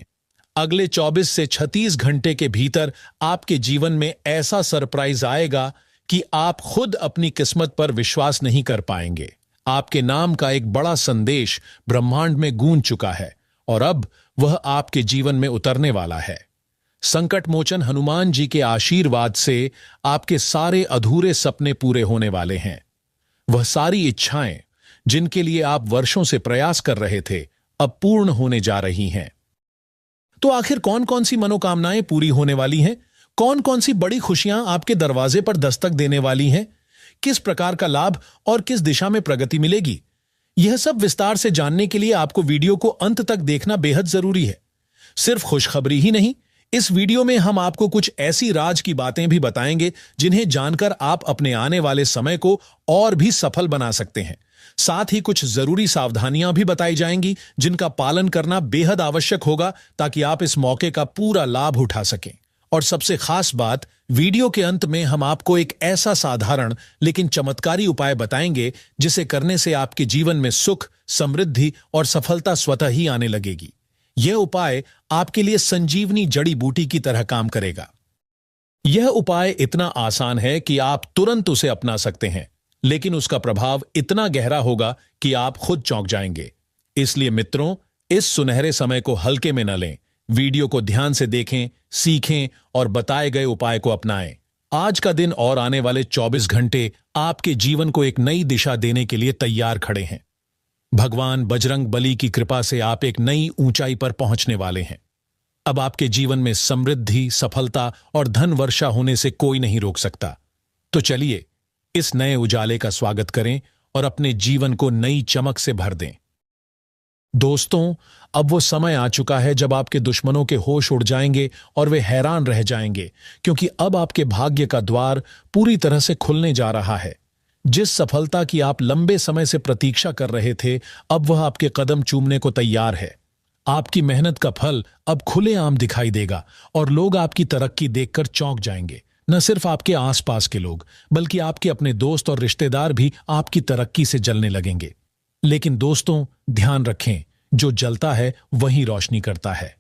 अगले 24 से 36 घंटे के भीतर आपके जीवन में ऐसा सरप्राइज आएगा कि आप खुद अपनी किस्मत पर विश्वास नहीं कर पाएंगे। आपके नाम का एक बड़ा संदेश ब्रह्मांड में गूंज चुका है और अब वह आपके जीवन में उतरने वाला है। संकट मोचन हनुमान जी के आशीर्वाद से आपके सारे अधूरे सपने पूरे होने वाले हैं। वह सारी इच्छाएं जिनके लिए आप वर्षों से प्रयास कर रहे थे, अब पूर्ण होने जा रही हैं। तो आखिर कौन कौन सी मनोकामनाएं पूरी होने वाली हैं? कौन कौन सी बड़ी खुशियां आपके दरवाजे पर दस्तक देने वाली हैं? किस प्रकार का लाभ और किस दिशा में प्रगति मिलेगी? यह सब विस्तार से जानने के लिए आपको वीडियो को अंत तक देखना बेहद जरूरी है। सिर्फ खुशखबरी ही नहीं, इस वीडियो में हम आपको कुछ ऐसी राज की बातें भी बताएंगे जिन्हें जानकर आप अपने आने वाले समय को और भी सफल बना सकते हैं। साथ ही कुछ जरूरी सावधानियां भी बताई जाएंगी जिनका पालन करना बेहद आवश्यक होगा ताकि आप इस मौके का पूरा लाभ उठा सकें। और सबसे खास बात, वीडियो के अंत में हम आपको एक ऐसा साधारण लेकिन चमत्कारी उपाय बताएंगे जिसे करने से आपके जीवन में सुख, समृद्धि और सफलता स्वतः ही आने लगेगी। यह उपाय आपके लिए संजीवनी जड़ी बूटी की तरह काम करेगा। यह उपाय इतना आसान है कि आप तुरंत उसे अपना सकते हैं, लेकिन उसका प्रभाव इतना गहरा होगा कि आप खुद चौंक जाएंगे। इसलिए मित्रों, इस सुनहरे समय को हल्के में न लें। वीडियो को ध्यान से देखें, सीखें और बताए गए उपाय को अपनाएं। आज का दिन और आने वाले 24 घंटे आपके जीवन को एक नई दिशा देने के लिए तैयार खड़े हैं। भगवान बजरंग बली की कृपा से आप एक नई ऊंचाई पर पहुंचने वाले हैं। अब आपके जीवन में समृद्धि, सफलता और धन वर्षा होने से कोई नहीं रोक सकता। तो चलिए इस नए उजाले का स्वागत करें और अपने जीवन को नई चमक से भर दें। दोस्तों, अब वो समय आ चुका है जब आपके दुश्मनों के होश उड़ जाएंगे और वे हैरान रह जाएंगे, क्योंकि अब आपके भाग्य का द्वार पूरी तरह से खुलने जा रहा है। जिस सफलता की आप लंबे समय से प्रतीक्षा कर रहे थे, अब वह आपके कदम चूमने को तैयार है। आपकी मेहनत का फल अब खुलेआम दिखाई देगा और लोग आपकी तरक्की देखकर चौंक जाएंगे। न सिर्फ आपके आसपास के लोग, बल्कि आपके अपने दोस्त और रिश्तेदार भी आपकी तरक्की से जलने लगेंगे। लेकिन दोस्तों, ध्यान रखें, जो जलता है वही रोशनी करता है।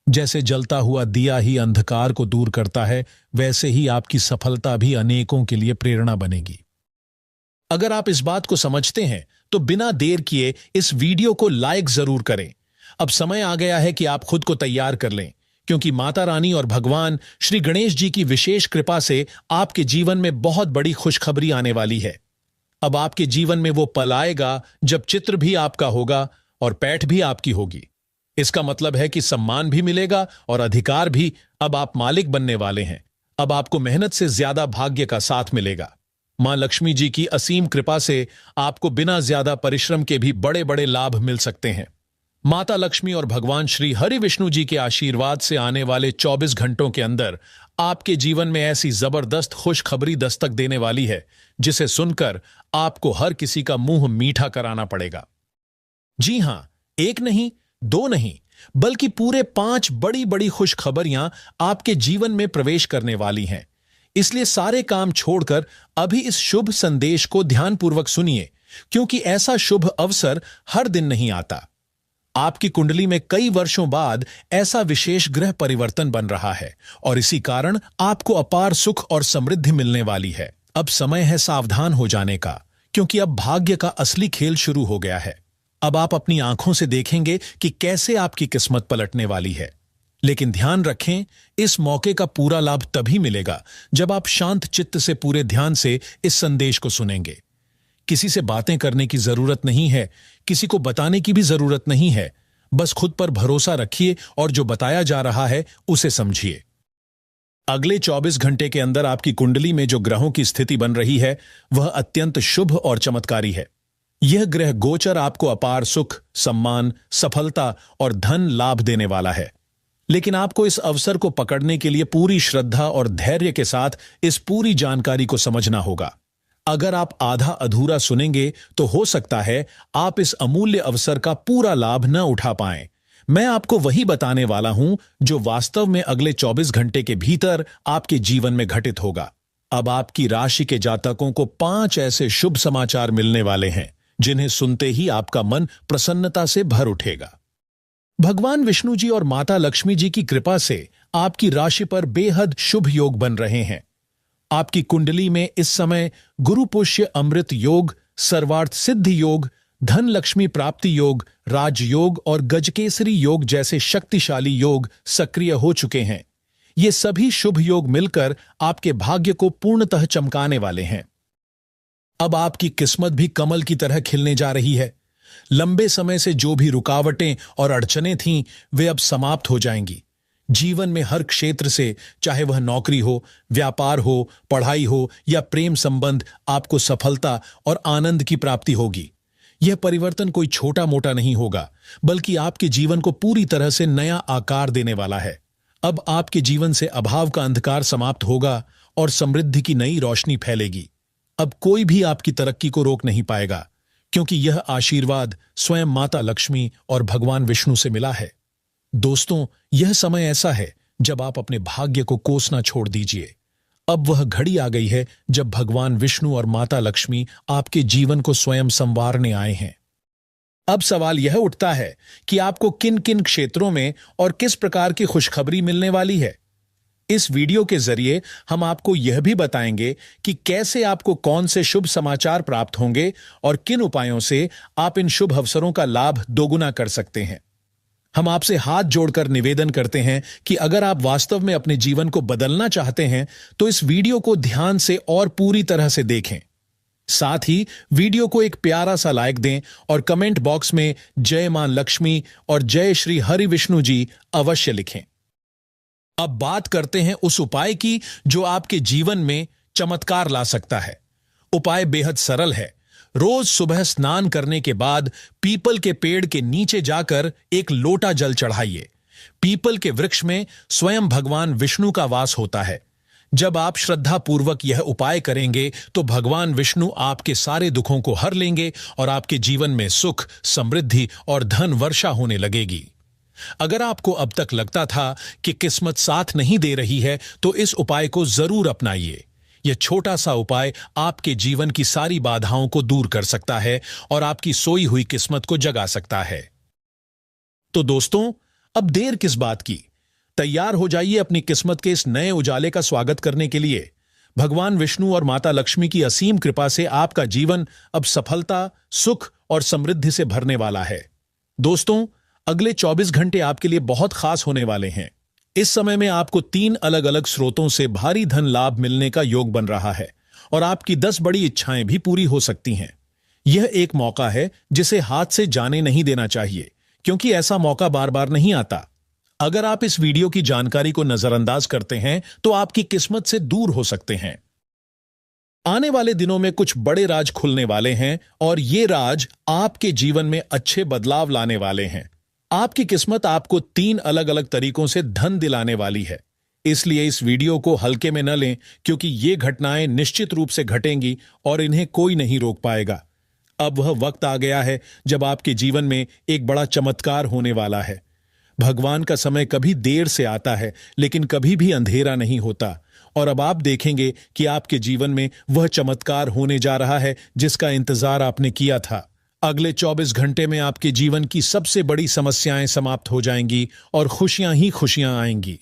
जैसे जलता हुआ दिया ही अंधकार को दूर करता है, वैसे ही आपकी सफलता भी अनेकों के लिए प्रेरणा बनेगी। अगर आप इस बात को समझते हैं तो बिना देर किए इस वीडियो को लाइक जरूर करें। अब समय आ गया है कि आप खुद को तैयार कर लें, क्योंकि माता रानी और भगवान श्री गणेश जी की विशेष कृपा से आपके जीवन में बहुत बड़ी खुशखबरी आने वाली है। अब आपके जीवन में वो पल आएगा जब चित्र भी आपका होगा और पैठ भी आपकी होगी। इसका मतलब है कि सम्मान भी मिलेगा और अधिकार भी। अब आप मालिक बनने वाले हैं। अब आपको मेहनत से ज्यादा भाग्य का साथ मिलेगा। मां लक्ष्मी जी की असीम कृपा से आपको बिना ज्यादा परिश्रम के भी बड़े बड़े लाभ मिल सकते हैं। माता लक्ष्मी और भगवान श्री हरि विष्णु जी के आशीर्वाद से आने वाले 24 घंटों के अंदर आपके जीवन में ऐसी जबरदस्त खुशखबरी दस्तक देने वाली है जिसे सुनकर आपको हर किसी का मुंह मीठा कराना पड़ेगा। जी हां, एक नहीं, दो नहीं, बल्कि पूरे 5 बड़ी बड़ी खुशखबरियां आपके जीवन में प्रवेश करने वाली हैं। इसलिए सारे काम छोड़कर अभी इस शुभ संदेश को ध्यानपूर्वक सुनिए, क्योंकि ऐसा शुभ अवसर हर दिन नहीं आता। आपकी कुंडली में कई वर्षों बाद ऐसा विशेष ग्रह परिवर्तन बन रहा है और इसी कारण आपको अपार सुख और समृद्धि मिलने वाली है। अब समय है सावधान हो जाने का, क्योंकि अब भाग्य का असली खेल शुरू हो गया है। अब आप अपनी आंखों से देखेंगे कि कैसे आपकी किस्मत पलटने वाली है। लेकिन ध्यान रखें, इस मौके का पूरा लाभ तभी मिलेगा जब आप शांत चित्त से पूरे ध्यान से इस संदेश को सुनेंगे। किसी से बातें करने की जरूरत नहीं है, किसी को बताने की भी जरूरत नहीं है। बस खुद पर भरोसा रखिए और जो बताया जा रहा है उसे समझिए। अगले 24 घंटे के अंदर आपकी कुंडली में जो ग्रहों की स्थिति बन रही है वह अत्यंत शुभ और चमत्कारी है। यह ग्रह गोचर आपको अपार सुख, सम्मान, सफलता और धन लाभ देने वाला है। लेकिन आपको इस अवसर को पकड़ने के लिए पूरी श्रद्धा और धैर्य के साथ इस पूरी जानकारी को समझना होगा। अगर आप आधा अधूरा सुनेंगे तो हो सकता है आप इस अमूल्य अवसर का पूरा लाभ न उठा पाएं। मैं आपको वही बताने वाला हूं जो वास्तव में अगले 24 घंटे के भीतर आपके जीवन में घटित होगा। अब आपकी राशि के जातकों को 5 ऐसे शुभ समाचार मिलने वाले हैं जिन्हें सुनते ही आपका मन प्रसन्नता से भर उठेगा। भगवान विष्णु जी और माता लक्ष्मी जी की कृपा से आपकी राशि पर बेहद शुभ योग बन रहे हैं। आपकी कुंडली में इस समय गुरु पुष्य अमृत योग, सर्वार्थ सिद्धि योग, धन लक्ष्मी प्राप्ति योग, राजयोग और गजकेसरी योग जैसे शक्तिशाली योग सक्रिय हो चुके हैं। ये सभी शुभ योग मिलकर आपके भाग्य को पूर्णतः चमकाने वाले हैं। अब आपकी किस्मत भी कमल की तरह खिलने जा रही है। लंबे समय से जो भी रुकावटें और अड़चनें थीं, वे अब समाप्त हो जाएंगी। जीवन में हर क्षेत्र से, चाहे वह नौकरी हो, व्यापार हो, पढ़ाई हो या प्रेम संबंध, आपको सफलता और आनंद की प्राप्ति होगी। यह परिवर्तन कोई छोटा मोटा नहीं होगा, बल्कि आपके जीवन को पूरी तरह से नया आकार देने वाला है। अब आपके जीवन से अभाव का अंधकार समाप्त होगा और समृद्धि की नई रोशनी फैलेगी। अब कोई भी आपकी तरक्की को रोक नहीं पाएगा, क्योंकि यह आशीर्वाद स्वयं माता लक्ष्मी और भगवान विष्णु से मिला है। दोस्तों, यह समय ऐसा है जब आप अपने भाग्य को कोसना छोड़ दीजिए। अब वह घड़ी आ गई है जब भगवान विष्णु और माता लक्ष्मी आपके जीवन को स्वयं संवारने आए हैं। अब सवाल यह उठता है कि आपको किन किन क्षेत्रों में और किस प्रकार की खुशखबरी मिलने वाली है। इस वीडियो के जरिए हम आपको यह भी बताएंगे कि कैसे आपको कौन से शुभ समाचार प्राप्त होंगे और किन उपायों से आप इन शुभ अवसरों का लाभ दोगुना कर सकते हैं। हम आपसे हाथ जोड़कर निवेदन करते हैं कि अगर आप वास्तव में अपने जीवन को बदलना चाहते हैं तो इस वीडियो को ध्यान से और पूरी तरह से देखें। साथ ही वीडियो को एक प्यारा सा लाइक दें और कमेंट बॉक्स में जय मां लक्ष्मी और जय श्री हरि विष्णु जी अवश्य लिखें। अब बात करते हैं उस उपाय की जो आपके जीवन में चमत्कार ला सकता है। उपाय बेहद सरल है। रोज सुबह स्नान करने के बाद पीपल के पेड़ के नीचे जाकर एक लोटा जल चढ़ाइए। पीपल के वृक्ष में स्वयं भगवान विष्णु का वास होता है। जब आप श्रद्धा पूर्वक यह उपाय करेंगे तो भगवान विष्णु आपके सारे दुखों को हर लेंगे और आपके जीवन में सुख, समृद्धि और धन वर्षा होने लगेगी। अगर आपको अब तक लगता था कि किस्मत साथ नहीं दे रही है तो इस उपाय को जरूर अपनाइए। यह छोटा सा उपाय आपके जीवन की सारी बाधाओं को दूर कर सकता है और आपकी सोई हुई किस्मत को जगा सकता है। तो दोस्तों, अब देर किस बात की? तैयार हो जाइए अपनी किस्मत के इस नए उजाले का स्वागत करने के लिए। भगवान विष्णु और माता लक्ष्मी की असीम कृपा से आपका जीवन अब सफलता, सुख और समृद्धि से भरने वाला है। दोस्तों, अगले 24 घंटे आपके लिए बहुत खास होने वाले हैं। इस समय में आपको 3 अलग अलग स्रोतों से भारी धन लाभ मिलने का योग बन रहा है और आपकी 10 बड़ी इच्छाएं भी पूरी हो सकती हैं। यह एक मौका है जिसे हाथ से जाने नहीं देना चाहिए, क्योंकि ऐसा मौका बार बार नहीं आता। अगर आप इस वीडियो की जानकारी को नजरअंदाज करते हैं तो आपकी किस्मत से दूर हो सकते हैं। आने वाले दिनों में कुछ बड़े राज खुलने वाले हैं और ये राज आपके जीवन में अच्छे बदलाव लाने वाले हैं। आपकी किस्मत आपको 3 अलग अलग तरीकों से धन दिलाने वाली है। इसलिए इस वीडियो को हल्के में न लें, क्योंकि ये घटनाएं निश्चित रूप से घटेंगी और इन्हें कोई नहीं रोक पाएगा। अब वह वक्त आ गया है जब आपके जीवन में एक बड़ा चमत्कार होने वाला है। भगवान का समय कभी देर से आता है, लेकिन कभी भी अंधेरा नहीं होता। और अब आप देखेंगे कि आपके जीवन में वह चमत्कार होने जा रहा है जिसका इंतजार आपने किया था। अगले 24 घंटे में आपके जीवन की सबसे बड़ी समस्याएं समाप्त हो जाएंगी और खुशियां ही खुशियां आएंगी।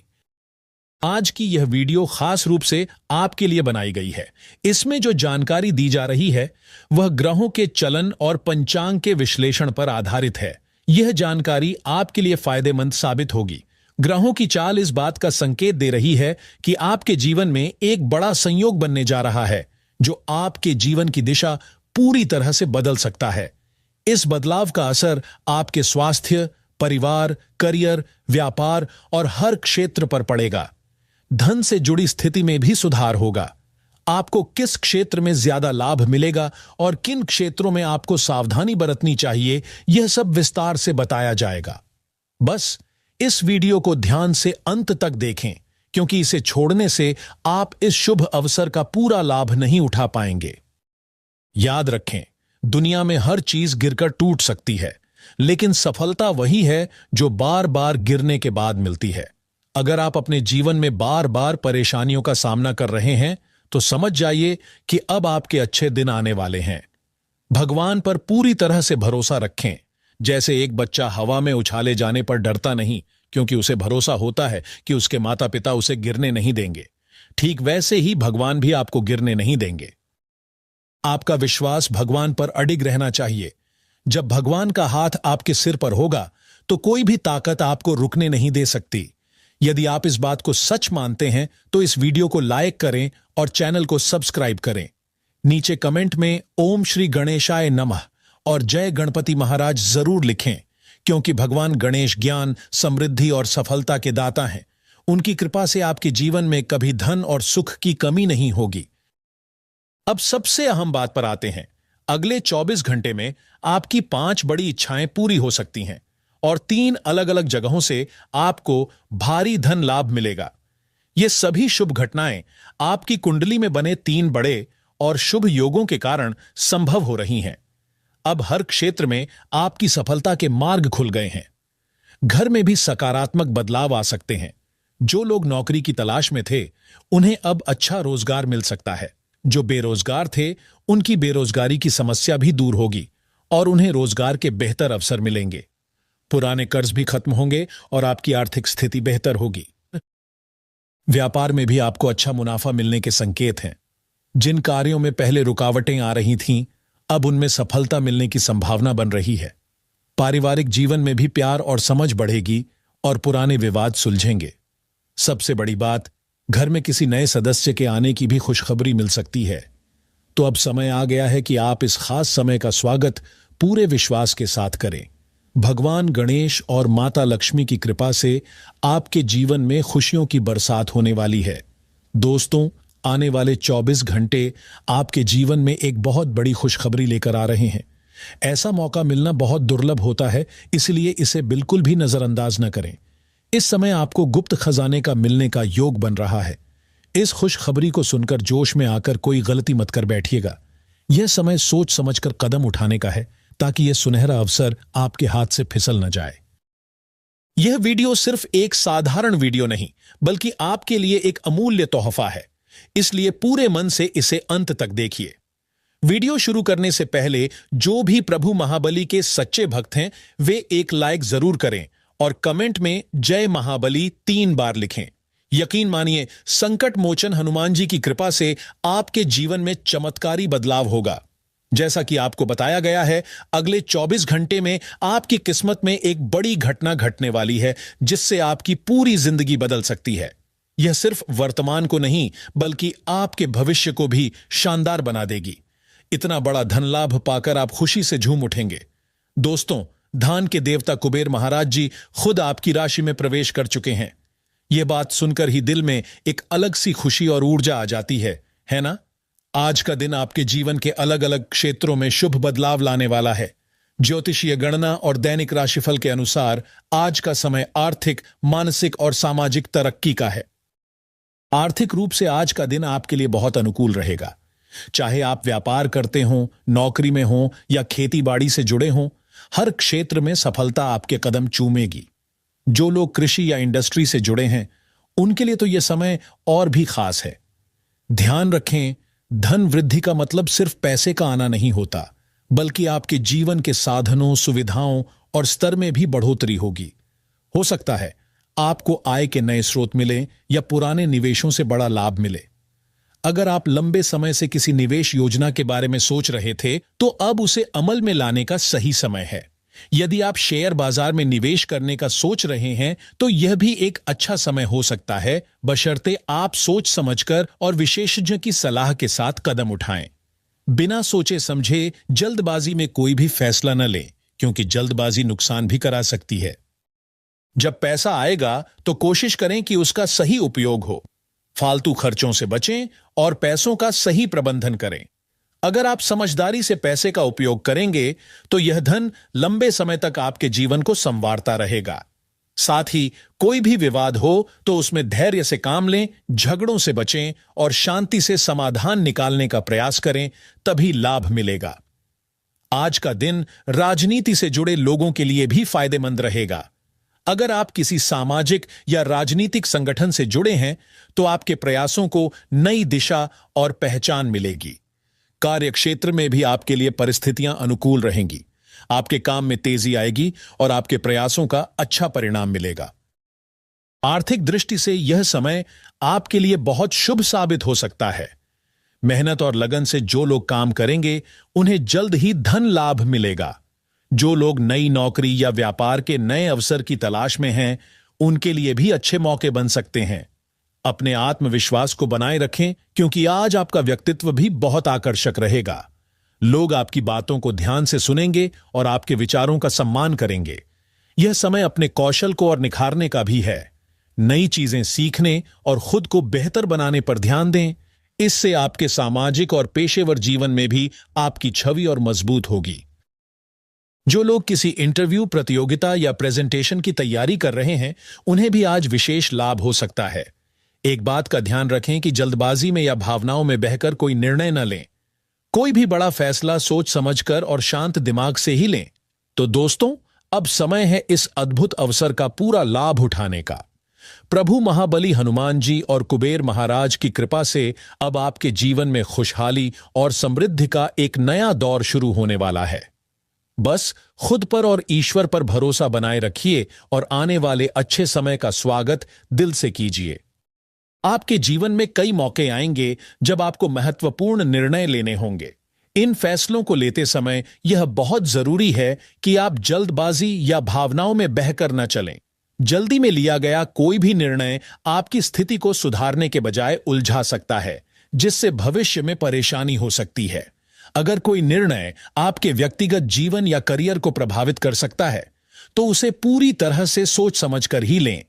आज की यह वीडियो खास रूप से आपके लिए बनाई गई है। इसमें जो जानकारी दी जा रही है वह ग्रहों के चलन और पंचांग के विश्लेषण पर आधारित है। यह जानकारी आपके लिए फायदेमंद साबित होगी। ग्रहों की चाल इस बात का संकेत दे रही है कि आपके जीवन में एक बड़ा संयोग बनने जा रहा है जो आपके जीवन की दिशा पूरी तरह से बदल सकता है। इस बदलाव का असर आपके स्वास्थ्य, परिवार, करियर, व्यापार और हर क्षेत्र पर पड़ेगा। धन से जुड़ी स्थिति में भी सुधार होगा। आपको किस क्षेत्र में ज्यादा लाभ मिलेगा और किन क्षेत्रों में आपको सावधानी बरतनी चाहिए, यह सब विस्तार से बताया जाएगा। बस इस वीडियो को ध्यान से अंत तक देखें, क्योंकि इसे छोड़ने से आप इस शुभ अवसर का पूरा लाभ नहीं उठा पाएंगे। याद रखें, दुनिया में हर चीज गिरकर टूट सकती है, लेकिन सफलता वही है जो बार बार गिरने के बाद मिलती है। अगर आप अपने जीवन में बार बार परेशानियों का सामना कर रहे हैं तो समझ जाइए कि अब आपके अच्छे दिन आने वाले हैं। भगवान पर पूरी तरह से भरोसा रखें। जैसे एक बच्चा हवा में उछाले जाने पर डरता नहीं, क्योंकि उसे भरोसा होता है कि उसके माता पिता उसे गिरने नहीं देंगे, ठीक वैसे ही भगवान भी आपको गिरने नहीं देंगे। आपका विश्वास भगवान पर अडिग रहना चाहिए। जब भगवान का हाथ आपके सिर पर होगा तो कोई भी ताकत आपको रुकने नहीं दे सकती। यदि आप इस बात को सच मानते हैं तो इस वीडियो को लाइक करें और चैनल को सब्सक्राइब करें। नीचे कमेंट में ओम श्री गणेशाय नमः और जय गणपति महाराज जरूर लिखें, क्योंकि भगवान गणेश ज्ञान, समृद्धि और सफलता के दाता हैं। उनकी कृपा से आपके जीवन में कभी धन और सुख की कमी नहीं होगी। अब सबसे अहम बात पर आते हैं। अगले 24 घंटे में आपकी 5 बड़ी इच्छाएं पूरी हो सकती हैं और 3 अलग अलग जगहों से आपको भारी धन लाभ मिलेगा। ये सभी शुभ घटनाएं आपकी कुंडली में बने 3 बड़े और शुभ योगों के कारण संभव हो रही हैं। अब हर क्षेत्र में आपकी सफलता के मार्ग खुल गए हैं। घर में भी सकारात्मक बदलाव आ सकते हैं। जो लोग नौकरी की तलाश में थे, उन्हें अब अच्छा रोजगार मिल सकता है। जो बेरोजगार थे, उनकी बेरोजगारी की समस्या भी दूर होगी और उन्हें रोजगार के बेहतर अवसर मिलेंगे। पुराने कर्ज भी खत्म होंगे और आपकी आर्थिक स्थिति बेहतर होगी। व्यापार में भी आपको अच्छा मुनाफा मिलने के संकेत हैं। जिन कार्यों में पहले रुकावटें आ रही थीं, अब उनमें सफलता मिलने की संभावना बन रही है। पारिवारिक जीवन में भी प्यार और समझ बढ़ेगी और पुराने विवाद सुलझेंगे। सबसे बड़ी बात, घर में किसी नए सदस्य के आने की भी खुशखबरी मिल सकती है। तो अब समय आ गया है कि आप इस खास समय का स्वागत पूरे विश्वास के साथ करें। भगवान गणेश और माता लक्ष्मी की कृपा से आपके जीवन में खुशियों की बरसात होने वाली है। दोस्तों, आने वाले 24 घंटे आपके जीवन में एक बहुत बड़ी खुशखबरी लेकर आ रहे हैं। ऐसा मौका मिलना बहुत दुर्लभ होता है, इसलिए इसे बिल्कुल भी नजरअंदाज न करें। इस समय आपको गुप्त खजाने का मिलने का योग बन रहा है। इस खुशखबरी को सुनकर जोश में आकर कोई गलती मत कर बैठिएगा। यह समय सोच समझकर कदम उठाने का है, ताकि यह सुनहरा अवसर आपके हाथ से फिसल न जाए। यह वीडियो सिर्फ एक साधारण वीडियो नहीं, बल्कि आपके लिए एक अमूल्य तोहफा है। इसलिए पूरे मन से इसे अंत तक देखिए। वीडियो शुरू करने से पहले जो भी प्रभु महाबली के सच्चे भक्त हैं, वे एक लाइक जरूर करें और कमेंट में जय महाबली 3 बार लिखें। यकीन मानिए, संकट मोचन हनुमान जी की कृपा से आपके जीवन में चमत्कारी बदलाव होगा। जैसा कि आपको बताया गया है, अगले 24 घंटे में आपकी किस्मत में एक बड़ी घटना घटने वाली है, जिससे आपकी पूरी जिंदगी बदल सकती है। यह सिर्फ वर्तमान को नहीं, बल्कि आपके भविष्य को भी शानदार बना देगी। इतना बड़ा धन लाभ पाकर आप खुशी से झूम उठेंगे। दोस्तों, धन के देवता कुबेर महाराज जी खुद आपकी राशि में प्रवेश कर चुके हैं। यह बात सुनकर ही दिल में एक अलग सी खुशी और ऊर्जा आ जाती है ना? आज का दिन आपके जीवन के अलग अलग क्षेत्रों में शुभ बदलाव लाने वाला है। ज्योतिषीय गणना और दैनिक राशिफल के अनुसार आज का समय आर्थिक, मानसिक और सामाजिक तरक्की का है। आर्थिक रूप से आज का दिन आपके लिए बहुत अनुकूल रहेगा। चाहे आप व्यापार करते हों, नौकरी में हों या खेती बाड़ी से जुड़े हों, हर क्षेत्र में सफलता आपके कदम चूमेगी। जो लोग कृषि या इंडस्ट्री से जुड़े हैं, उनके लिए तो यह समय और भी खास है। ध्यान रखें, धन वृद्धि का मतलब सिर्फ पैसे का आना नहीं होता, बल्कि आपके जीवन के साधनों, सुविधाओं और स्तर में भी बढ़ोतरी होगी। हो सकता है आपको आय के नए स्रोत मिले या पुराने निवेशों से बड़ा लाभ मिले। अगर आप लंबे समय से किसी निवेश योजना के बारे में सोच रहे थे, तो अब उसे अमल में लाने का सही समय है। यदि आप शेयर बाजार में निवेश करने का सोच रहे हैं, तो यह भी एक अच्छा समय हो सकता है, बशर्ते आप सोच समझकर और विशेषज्ञ की सलाह के साथ कदम उठाएं। बिना सोचे समझे जल्दबाजी में कोई भी फैसला न लें, क्योंकि जल्दबाजी नुकसान भी करा सकती है। जब पैसा आएगा तो कोशिश करें कि उसका सही उपयोग हो। फालतू खर्चों से बचें और पैसों का सही प्रबंधन करें। अगर आप समझदारी से पैसे का उपयोग करेंगे, तो यह धन लंबे समय तक आपके जीवन को संवारता रहेगा। साथ ही कोई भी विवाद हो तो उसमें धैर्य से काम लें, झगड़ों से बचें और शांति से समाधान निकालने का प्रयास करें, तभी लाभ मिलेगा। आज का दिन राजनीति से जुड़े लोगों के लिए भी फायदेमंद रहेगा। अगर आप किसी सामाजिक या राजनीतिक संगठन से जुड़े हैं, तो आपके प्रयासों को नई दिशा और पहचान मिलेगी। कार्य क्षेत्र में भी आपके लिए परिस्थितियां अनुकूल रहेंगी। आपके काम में तेजी आएगी और आपके प्रयासों का अच्छा परिणाम मिलेगा। आर्थिक दृष्टि से यह समय आपके लिए बहुत शुभ साबित हो सकता है। मेहनत और लगन से जो लोग काम करेंगे, उन्हें जल्द ही धन लाभ मिलेगा। जो लोग नई नौकरी या व्यापार के नए अवसर की तलाश में हैं, उनके लिए भी अच्छे मौके बन सकते हैं। अपने आत्मविश्वास को बनाए रखें, क्योंकि आज आपका व्यक्तित्व भी बहुत आकर्षक रहेगा। लोग आपकी बातों को ध्यान से सुनेंगे और आपके विचारों का सम्मान करेंगे। यह समय अपने कौशल को और निखारने का भी है। नई चीजें सीखने और खुद को बेहतर बनाने पर ध्यान दें। इससे आपके सामाजिक और पेशेवर जीवन में भी आपकी छवि और मजबूत होगी। जो लोग किसी इंटरव्यू, प्रतियोगिता या प्रेजेंटेशन की तैयारी कर रहे हैं, उन्हें भी आज विशेष लाभ हो सकता है। एक बात का ध्यान रखें कि जल्दबाजी में या भावनाओं में बहकर कोई निर्णय न लें। कोई भी बड़ा फैसला सोच समझकर और शांत दिमाग से ही लें। तो दोस्तों, अब समय है इस अद्भुत अवसर का पूरा लाभ उठाने का। प्रभु महाबली हनुमान जी और कुबेर महाराज की कृपा से अब आपके जीवन में खुशहाली और समृद्धि का एक नया दौर शुरू होने वाला है। बस खुद पर और ईश्वर पर भरोसा बनाए रखिए और आने वाले अच्छे समय का स्वागत दिल से कीजिए। आपके जीवन में कई मौके आएंगे जब आपको महत्वपूर्ण निर्णय लेने होंगे। इन फैसलों को लेते समय यह बहुत जरूरी है कि आप जल्दबाजी या भावनाओं में बहकर न चलें। जल्दी में लिया गया कोई भी निर्णय आपकी स्थिति को सुधारने के बजाय उलझा सकता है, जिससे भविष्य में परेशानी हो सकती है। अगर कोई निर्णय आपके व्यक्तिगत जीवन या करियर को प्रभावित कर सकता है, तो उसे पूरी तरह से सोच समझकर ही लें।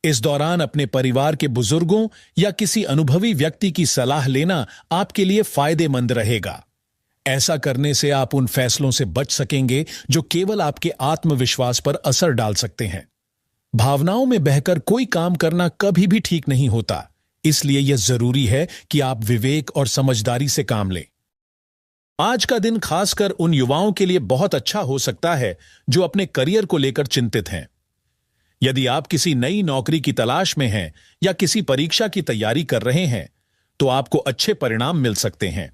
इस दौरान अपने परिवार के बुजुर्गों या किसी अनुभवी व्यक्ति की सलाह लेना आपके लिए फायदेमंद रहेगा। ऐसा करने से आप उन फैसलों से बच सकेंगे जो केवल आपके आत्मविश्वास पर असर डाल सकते हैं। भावनाओं में बहकर कोई काम करना कभी भी ठीक नहीं होता, इसलिए यह जरूरी है कि आप विवेक और समझदारी से काम लें। आज का दिन खासकर उन युवाओं के लिए बहुत अच्छा हो सकता है जो अपने करियर को लेकर चिंतित हैं। यदि आप किसी नई नौकरी की तलाश में हैं या किसी परीक्षा की तैयारी कर रहे हैं, तो आपको अच्छे परिणाम मिल सकते हैं।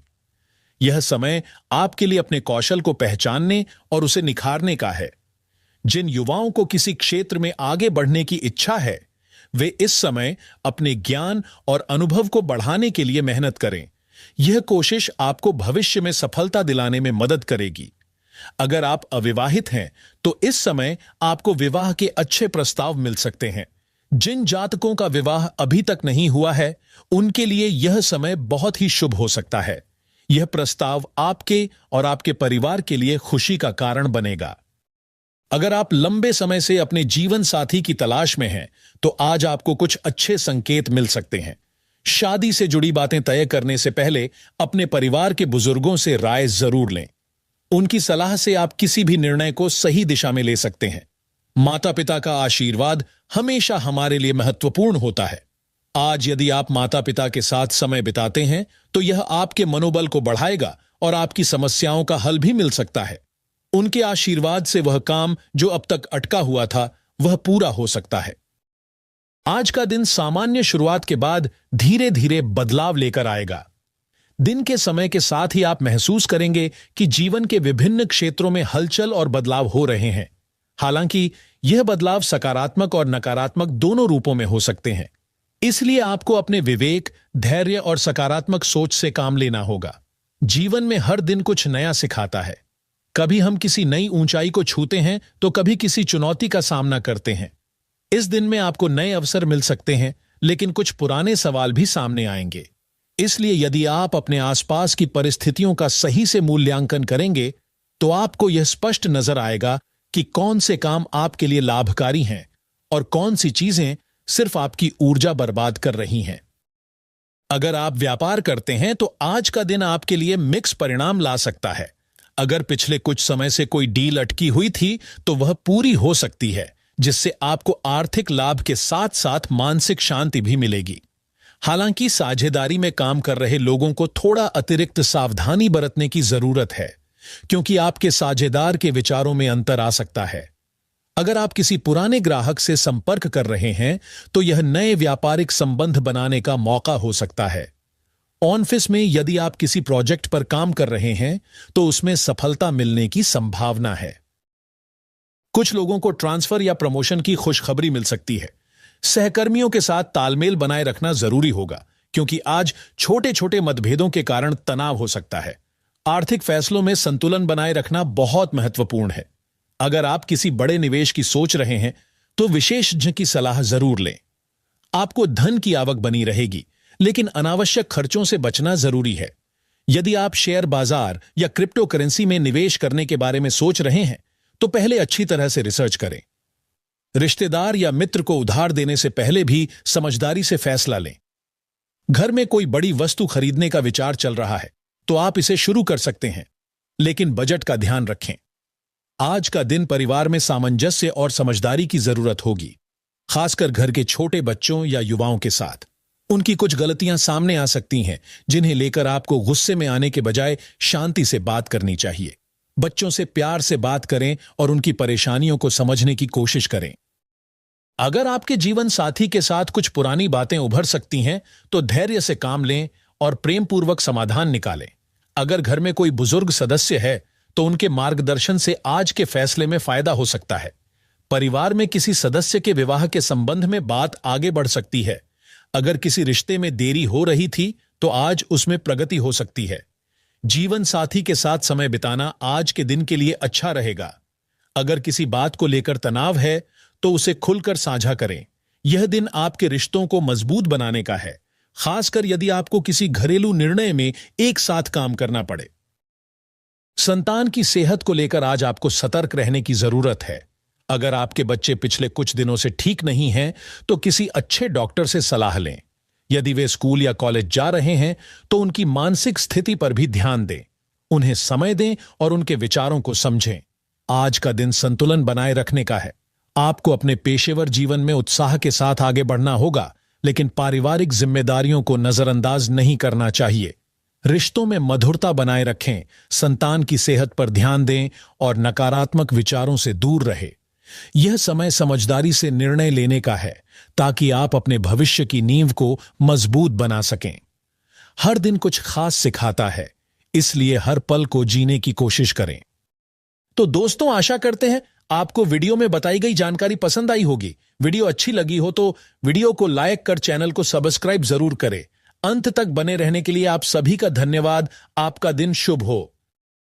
यह समय आपके लिए अपने कौशल को पहचानने और उसे निखारने का है। जिन युवाओं को किसी क्षेत्र में आगे बढ़ने की इच्छा है, वे इस समय अपने ज्ञान और अनुभव को बढ़ाने के लिए मेहनत करें। यह कोशिश आपको भविष्य में सफलता दिलाने में मदद करेगी। अगर आप अविवाहित हैं, तो इस समय आपको विवाह के अच्छे प्रस्ताव मिल सकते हैं। जिन जातकों का विवाह अभी तक नहीं हुआ है, उनके लिए यह समय बहुत ही शुभ हो सकता है। यह प्रस्ताव आपके और आपके परिवार के लिए खुशी का कारण बनेगा। अगर आप लंबे समय से अपने जीवन साथी की तलाश में हैं, तो आज आपको कुछ अच्छे संकेत मिल सकते हैं। शादी से जुड़ी बातें तय करने से पहले अपने परिवार के बुजुर्गों से राय जरूर लें। उनकी सलाह से आप किसी भी निर्णय को सही दिशा में ले सकते हैं। माता पिता का आशीर्वाद हमेशा हमारे लिए महत्वपूर्ण होता है। आज यदि आप माता पिता के साथ समय बिताते हैं, तो यह आपके मनोबल को बढ़ाएगा और आपकी समस्याओं का हल भी मिल सकता है। उनके आशीर्वाद से वह काम जो अब तक अटका हुआ था, वह पूरा हो सकता है। आज का दिन सामान्य शुरुआत के बाद धीरे धीरे बदलाव लेकर आएगा। दिन के समय के साथ ही आप महसूस करेंगे कि जीवन के विभिन्न क्षेत्रों में हलचल और बदलाव हो रहे हैं। हालांकि यह बदलाव सकारात्मक और नकारात्मक दोनों रूपों में हो सकते हैं। इसलिए आपको अपने विवेक, धैर्य और सकारात्मक सोच से काम लेना होगा। जीवन में हर दिन कुछ नया सिखाता है। कभी हम किसी नई ऊंचाई को छूते हैं तो कभी किसी चुनौती का सामना करते हैं। इस दिन में आपको नए अवसर मिल सकते हैं, लेकिन कुछ पुराने सवाल भी सामने आएंगे। इसलिए यदि आप अपने आसपास की परिस्थितियों का सही से मूल्यांकन करेंगे तो आपको यह स्पष्ट नजर आएगा कि कौन से काम आपके लिए लाभकारी हैं और कौन सी चीजें सिर्फ आपकी ऊर्जा बर्बाद कर रही हैं। अगर आप व्यापार करते हैं तो आज का दिन आपके लिए मिक्स परिणाम ला सकता है। अगर पिछले कुछ समय से कोई डील अटकी हुई थी तो वह पूरी हो सकती है, जिससे आपको आर्थिक लाभ के साथ साथ मानसिक शांति भी मिलेगी। हालांकि साझेदारी में काम कर रहे लोगों को थोड़ा अतिरिक्त सावधानी बरतने की जरूरत है, क्योंकि आपके साझेदार के विचारों में अंतर आ सकता है। अगर आप किसी पुराने ग्राहक से संपर्क कर रहे हैं तो यह नए व्यापारिक संबंध बनाने का मौका हो सकता है। ऑफिस में यदि आप किसी प्रोजेक्ट पर काम कर रहे हैं तो उसमें सफलता मिलने की संभावना है। कुछ लोगों को ट्रांसफर या प्रमोशन की खुशखबरी मिल सकती है। सहकर्मियों के साथ तालमेल बनाए रखना जरूरी होगा, क्योंकि आज छोटे छोटे मतभेदों के कारण तनाव हो सकता है। आर्थिक फैसलों में संतुलन बनाए रखना बहुत महत्वपूर्ण है। अगर आप किसी बड़े निवेश की सोच रहे हैं तो विशेषज्ञ की सलाह जरूर लें। आपको धन की आवक बनी रहेगी, लेकिन अनावश्यक खर्चों से बचना जरूरी है। यदि आप शेयर बाजार या क्रिप्टो करेंसी में निवेश करने के बारे में सोच रहे हैं तो पहले अच्छी तरह से रिसर्च करें। रिश्तेदार या मित्र को उधार देने से पहले भी समझदारी से फैसला लें। घर में कोई बड़ी वस्तु खरीदने का विचार चल रहा है तो आप इसे शुरू कर सकते हैं, लेकिन बजट का ध्यान रखें। आज का दिन परिवार में सामंजस्य और समझदारी की जरूरत होगी, खासकर घर के छोटे बच्चों या युवाओं के साथ। उनकी कुछ गलतियां सामने आ सकती हैं, जिन्हें लेकर आपको गुस्से में आने के बजाय शांति से बात करनी चाहिए। बच्चों से प्यार से बात करें और उनकी परेशानियों को समझने की कोशिश करें। अगर आपके जीवन साथी के साथ कुछ पुरानी बातें उभर सकती हैं तो धैर्य से काम लें और प्रेमपूर्वक समाधान निकालें। अगर घर में कोई बुजुर्ग सदस्य है तो उनके मार्गदर्शन से आज के फैसले में फायदा हो सकता है। परिवार में किसी सदस्य के विवाह के संबंध में बात आगे बढ़ सकती है। अगर किसी रिश्ते में देरी हो रही थी तो आज उसमें प्रगति हो सकती है। जीवन साथी के साथ समय बिताना आज के दिन के लिए अच्छा रहेगा। अगर किसी बात को लेकर तनाव है तो उसे खुलकर साझा करें। यह दिन आपके रिश्तों को मजबूत बनाने का है, खासकर यदि आपको किसी घरेलू निर्णय में एक साथ काम करना पड़े। संतान की सेहत को लेकर आज आपको सतर्क रहने की जरूरत है। अगर आपके बच्चे पिछले कुछ दिनों से ठीक नहीं हैं तो किसी अच्छे डॉक्टर से सलाह लें। यदि वे स्कूल या कॉलेज जा रहे हैं तो उनकी मानसिक स्थिति पर भी ध्यान दें। उन्हें समय दें और उनके विचारों को समझें। आज का दिन संतुलन बनाए रखने का है। आपको अपने पेशेवर जीवन में उत्साह के साथ आगे बढ़ना होगा, लेकिन पारिवारिक जिम्मेदारियों को नजरअंदाज नहीं करना चाहिए। रिश्तों में मधुरता बनाए रखें, संतान की सेहत पर ध्यान दें और नकारात्मक विचारों से दूर रहे। यह समय समझदारी से निर्णय लेने का है, ताकि आप अपने भविष्य की नींव को मजबूत बना सकें। हर दिन कुछ खास सिखाता है, इसलिए हर पल को जीने की कोशिश करें। तो दोस्तों, आशा करते हैं आपको वीडियो में बताई गई जानकारी पसंद आई होगी। वीडियो अच्छी लगी हो तो वीडियो को लाइक कर चैनल को सब्सक्राइब जरूर करें। अंत तक बने रहने के लिए आप सभी का धन्यवाद। आपका दिन शुभ हो।